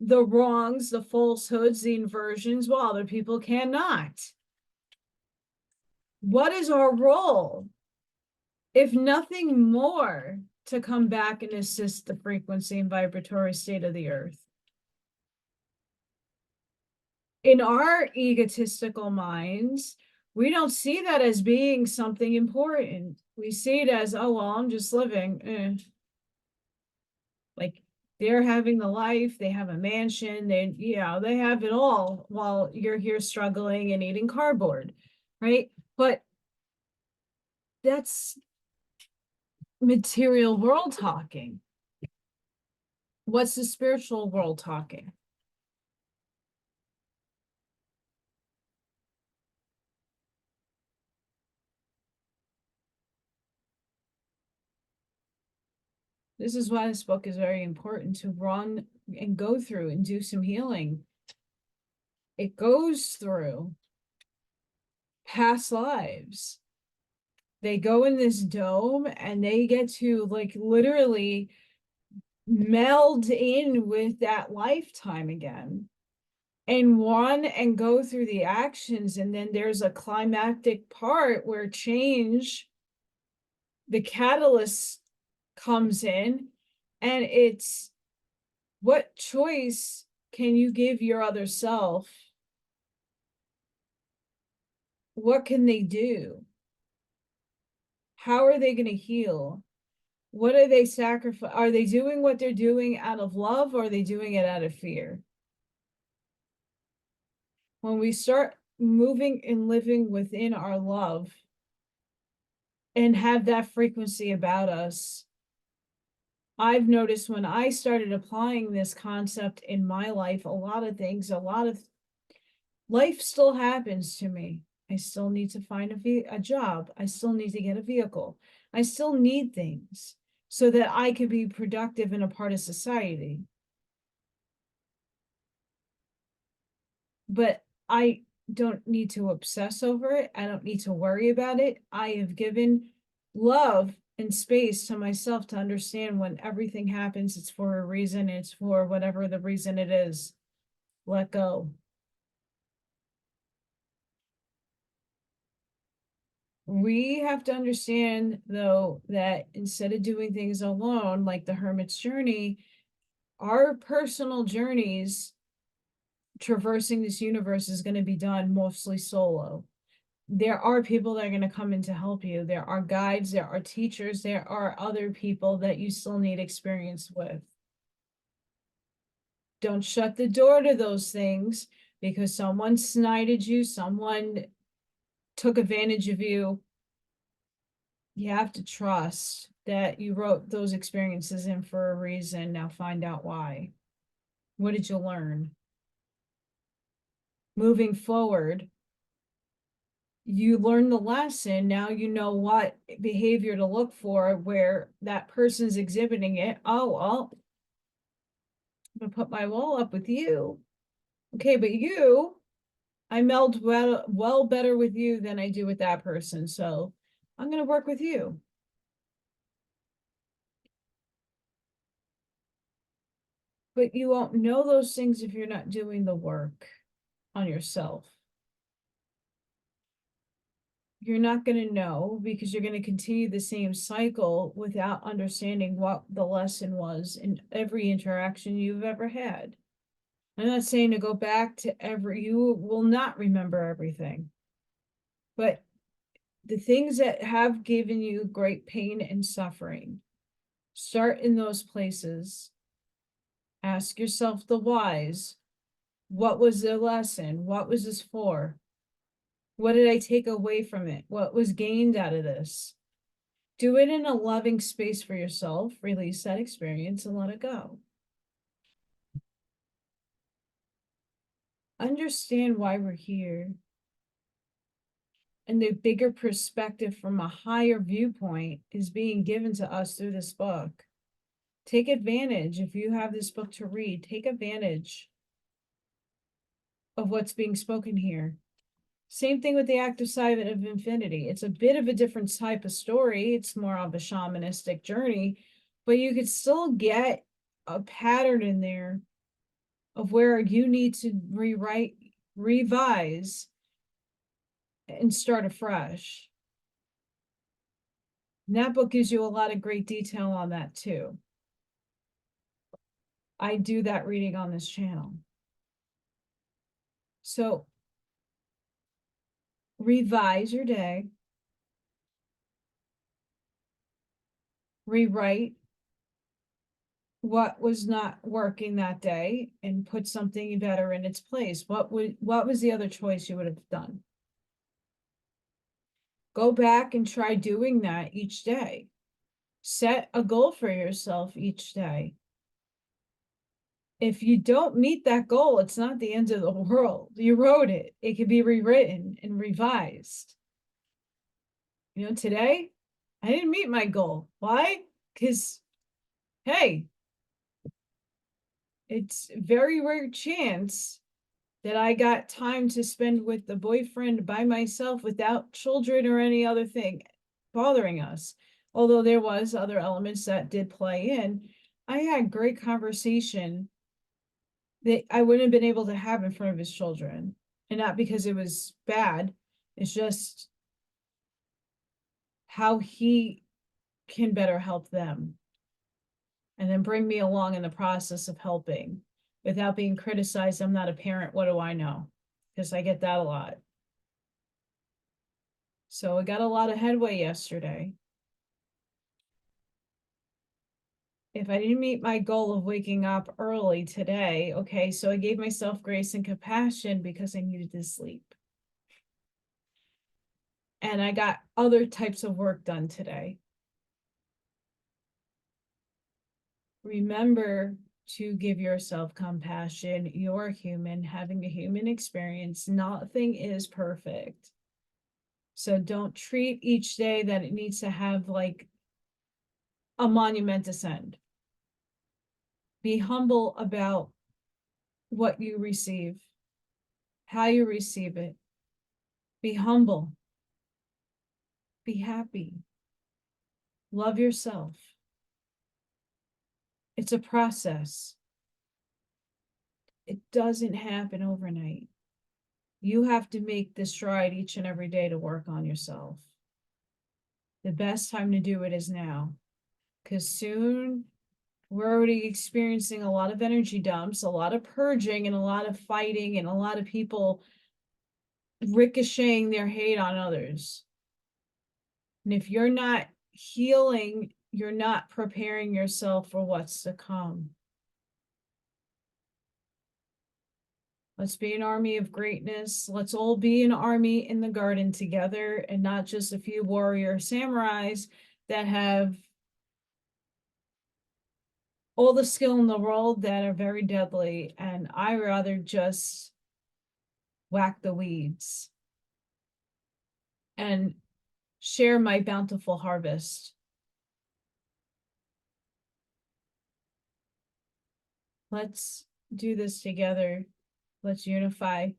the wrongs, the falsehoods, the inversions while other people cannot? What is our role? If nothing more, to come back and assist the frequency and vibratory state of the earth. In our egotistical minds, we don't see that as being something important. We see it as, oh, well, I'm just living. Like they're having the life, they have a mansion, they have it all while you're here struggling and eating cardboard, right? But that's material world talking. What's the spiritual world talking? This is why this book is very important to run and go through and do some healing. It goes through past lives. They go in this dome and they get to like literally meld in with that lifetime again and run and go through the actions. And then there's a climactic part where change, the catalyst comes in, and it's what choice can you give your other self? What can they do? How are they going to heal? What are they sacrificing? Are they doing what they're doing out of love, or are they doing it out of fear? When we start moving and living within our love and have that frequency about us, I've noticed when I started applying this concept in my life, a lot of life still happens to me. I still need to find a job. I still need to get a vehicle. I still need things so that I can be productive and a part of society. But I don't need to obsess over it. I don't need to worry about it. I have given love and space to myself to understand when everything happens, it's for a reason. It's for whatever the reason it is. Let go. We have to understand, though, that instead of doing things alone, like the hermit's journey, our personal journeys traversing this universe is going to be done mostly solo. There are people that are going to come in to help you. There are guides, there are teachers, there are other people that you still need experience with. Don't shut the door to those things because someone snited you, someone took advantage of you. You have to trust. that you wrote those experiences in for a reason. Now find out why. What did you learn? Moving forward, you learn the lesson. Now you know what behavior to look for where that person's exhibiting it. Oh, well, I'm gonna put my wall up with you. Okay, but you, I meld well better with you than I do with that person. So I'm gonna work with you. But you won't know those things if you're not doing the work on yourself. You're not going to know because you're going to continue the same cycle without understanding what the lesson was in every interaction you've ever had. I'm not saying to go back to you will not remember everything, but the things that have given you great pain and suffering, start in those places. Ask yourself the whys. What was the lesson? What was this for? What did I take away from it? What was gained out of this? Do it in a loving space for yourself, release that experience and let it go. Understand why we're here. And the bigger perspective from a higher viewpoint is being given to us through this book. Take advantage. If you have this book to read, take advantage of what's being spoken here. Same thing with the active side of infinity. It's a bit of a different type of story. It's more of a shamanistic journey, but you could still get a pattern in there of where you need to rewrite, revise, and start afresh. And that book gives you a lot of great detail on that too. I do that reading on this channel. So revise your day, rewrite what was not working that day and put something better in its place. What was the other choice you would have done? Go back and try doing that each day. Set a goal for yourself each day. If you don't meet that goal, it's not the end of the world. You wrote it. It can be rewritten and revised. You know, today, I didn't meet my goal. Why? Because, hey, it's a very rare chance that I got time to spend with the boyfriend by myself without children or any other thing bothering us. Although there was other elements that did play in, I had great conversation that I wouldn't have been able to have in front of his children. And not because it was bad, it's just how he can better help them. And then bring me along in the process of helping without being criticized. I'm not a parent. What do I know? Because I get that a lot. So I got a lot of headway yesterday. If I didn't meet my goal of waking up early today, okay, so I gave myself grace and compassion because I needed to sleep. And I got other types of work done today. Remember to give yourself compassion. You're human, having a human experience. Nothing is perfect. So don't treat each day that it needs to have like a monument ascend. Be humble about what you receive, how you receive it. Be humble. Be happy. Love yourself. It's a process. It doesn't happen overnight. You have to make the stride each and every day to work on yourself. The best time to do it is now, because soon we're already experiencing a lot of energy dumps, a lot of purging, and a lot of fighting, and a lot of people ricocheting their hate on others. And if you're not healing, you're not preparing yourself for what's to come. Let's be an army of greatness. Let's all be an army in the garden together and not just a few warrior samurais that have all the skill in the world that are very deadly, and I rather just whack the weeds and share my bountiful harvest. Let's do this together. Let's unify.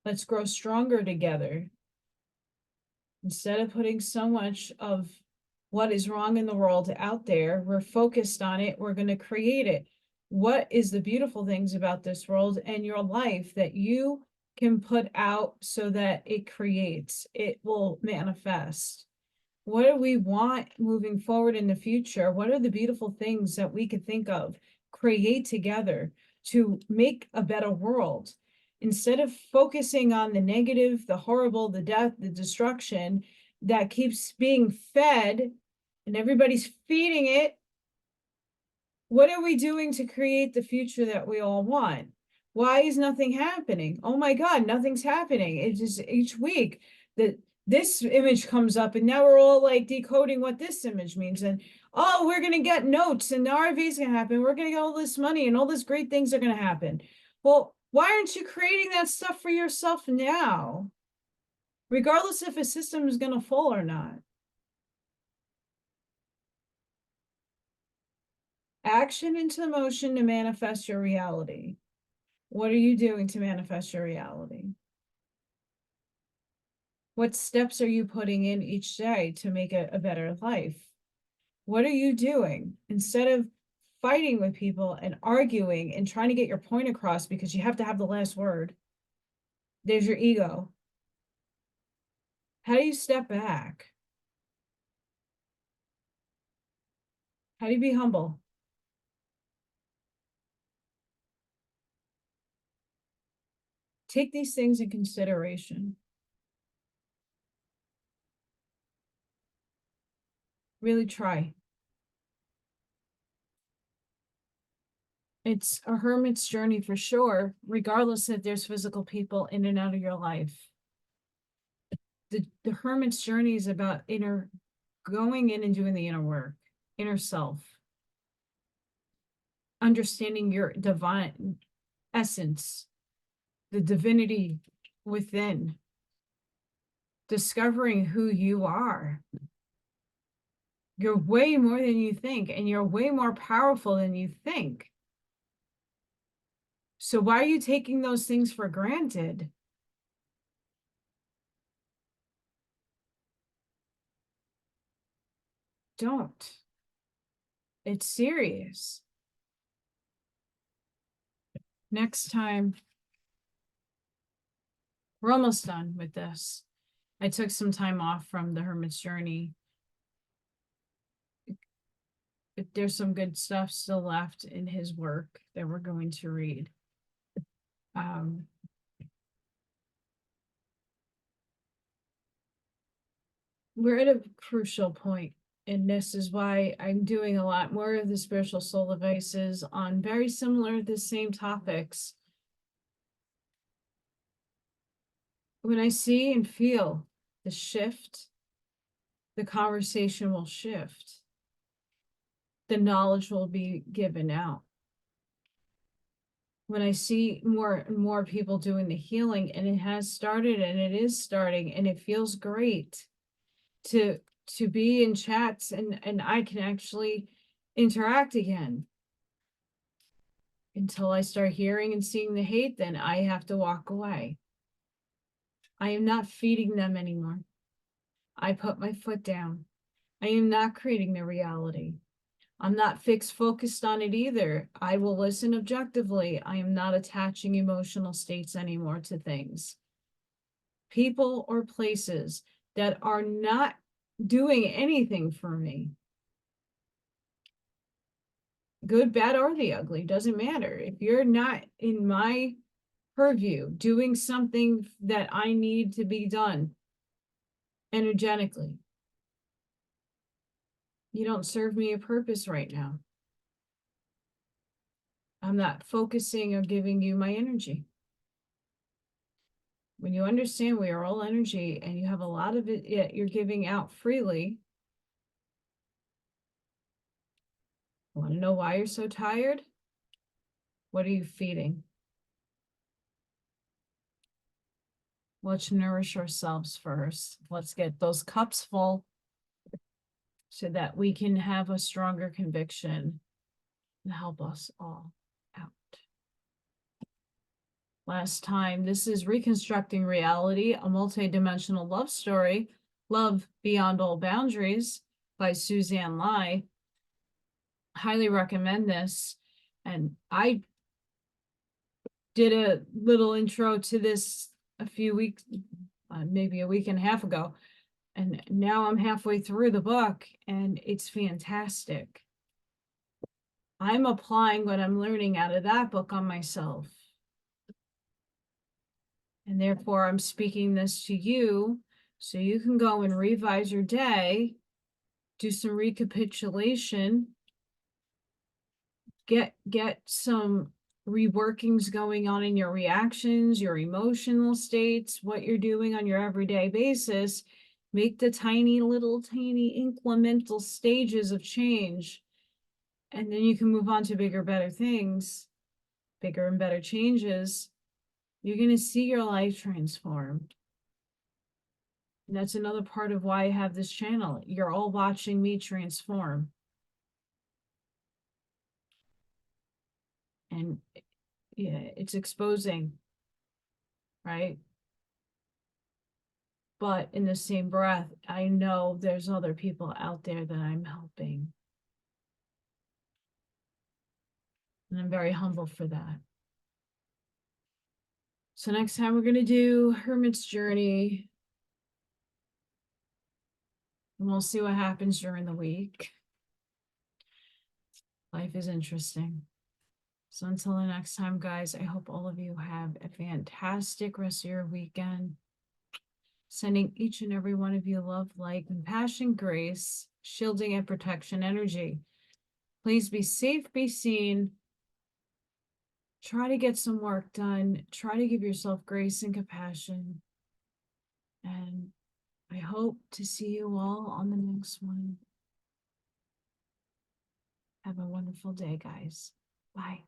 Let's grow stronger together. Instead of putting so much of what is wrong in the world out there, we're focused on it. We're going to create it. What is the beautiful things about this world and your life that you can put out so that it creates, it will manifest? What do we want moving forward in the future? What are the beautiful things that we could think of, create together to make a better world? Instead of focusing on the negative, the horrible, the death, the destruction that keeps being fed and everybody's feeding it, what are we doing to create the future that we all want? Why is nothing happening? Oh my God, nothing's happening. It's just each week that this image comes up and now we're all like decoding what this image means. And oh, we're going to get notes and the RV is going to happen. We're going to get all this money and all these great things are going to happen. Well, why aren't you creating that stuff for yourself now? Regardless if a system is going to fall or not. Action into motion to manifest your reality. What are you doing to manifest your reality? What steps are you putting in each day to make a better life? What are you doing? Instead of fighting with people and arguing and trying to get your point across because you have to have the last word, there's your ego. How do you step back? How do you be humble? Take these things in consideration. Really try. It's a hermit's journey for sure, regardless if there's physical people in and out of your life. The hermit's journey is about going in and doing the inner work, inner self, understanding your divine essence, the divinity within, discovering who you are. You're way more than you think, and you're way more powerful than you think. So why are you taking those things for granted? Don't. It's serious. Next time, we're almost done with this. I took some time off from the hermit's journey. There's some good stuff still left in his work that we're going to read. We're at a crucial point, and this is why I'm doing a lot more of the spiritual soul advices on very similar, the same topics. When I see and feel the shift, the conversation will shift. The knowledge will be given out. When I see more and more people doing the healing, and it has started and it is starting, and it feels great to be in chats and I can actually interact again. Until I start hearing and seeing the hate, then I have to walk away. I am not feeding them anymore. I put my foot down. I am not creating their reality. I'm not focused on it either. I will listen objectively. I am not attaching emotional states anymore to things. People or places that are not doing anything for me. Good, bad, or the ugly, doesn't matter. If you're not in my purview doing something that I need to be done energetically, you don't serve me a purpose right now. I'm not focusing or giving you my energy. When you understand we are all energy and you have a lot of it yet you're giving out freely, Want to know why you're so tired? What are you feeding? Let's nourish ourselves first. Let's get those cups full so that we can have a stronger conviction and help us all out. Last time, this is Reconstructing Reality, a multidimensional love story, Love Beyond All Boundaries by Suzanne. Highly recommend this. And I did a little intro to this a few weeks, maybe a week and a half ago. And now I'm halfway through the book and it's fantastic. I'm applying what I'm learning out of that book on myself. And therefore I'm speaking this to you so you can go and revise your day, do some recapitulation, get some reworkings going on in your reactions, your emotional states, what you're doing on your everyday basis. Make the tiny incremental stages of change. And then you can move on to bigger, better things, bigger and better changes. You're going to see your life transform. And that's another part of why I have this channel. You're all watching me transform. And yeah, it's exposing, right? But in the same breath, I know there's other people out there that I'm helping. And I'm very humble for that. So next time we're going to do Hermit's Journey. And we'll see what happens during the week. Life is interesting. So until the next time, guys, I hope all of you have a fantastic rest of your weekend. Sending each and every one of you love, light, compassion, grace, shielding, and protection energy. Please be safe, be seen. Try to get some work done. Try to give yourself grace and compassion. And I hope to see you all on the next one. Have a wonderful day, guys. Bye.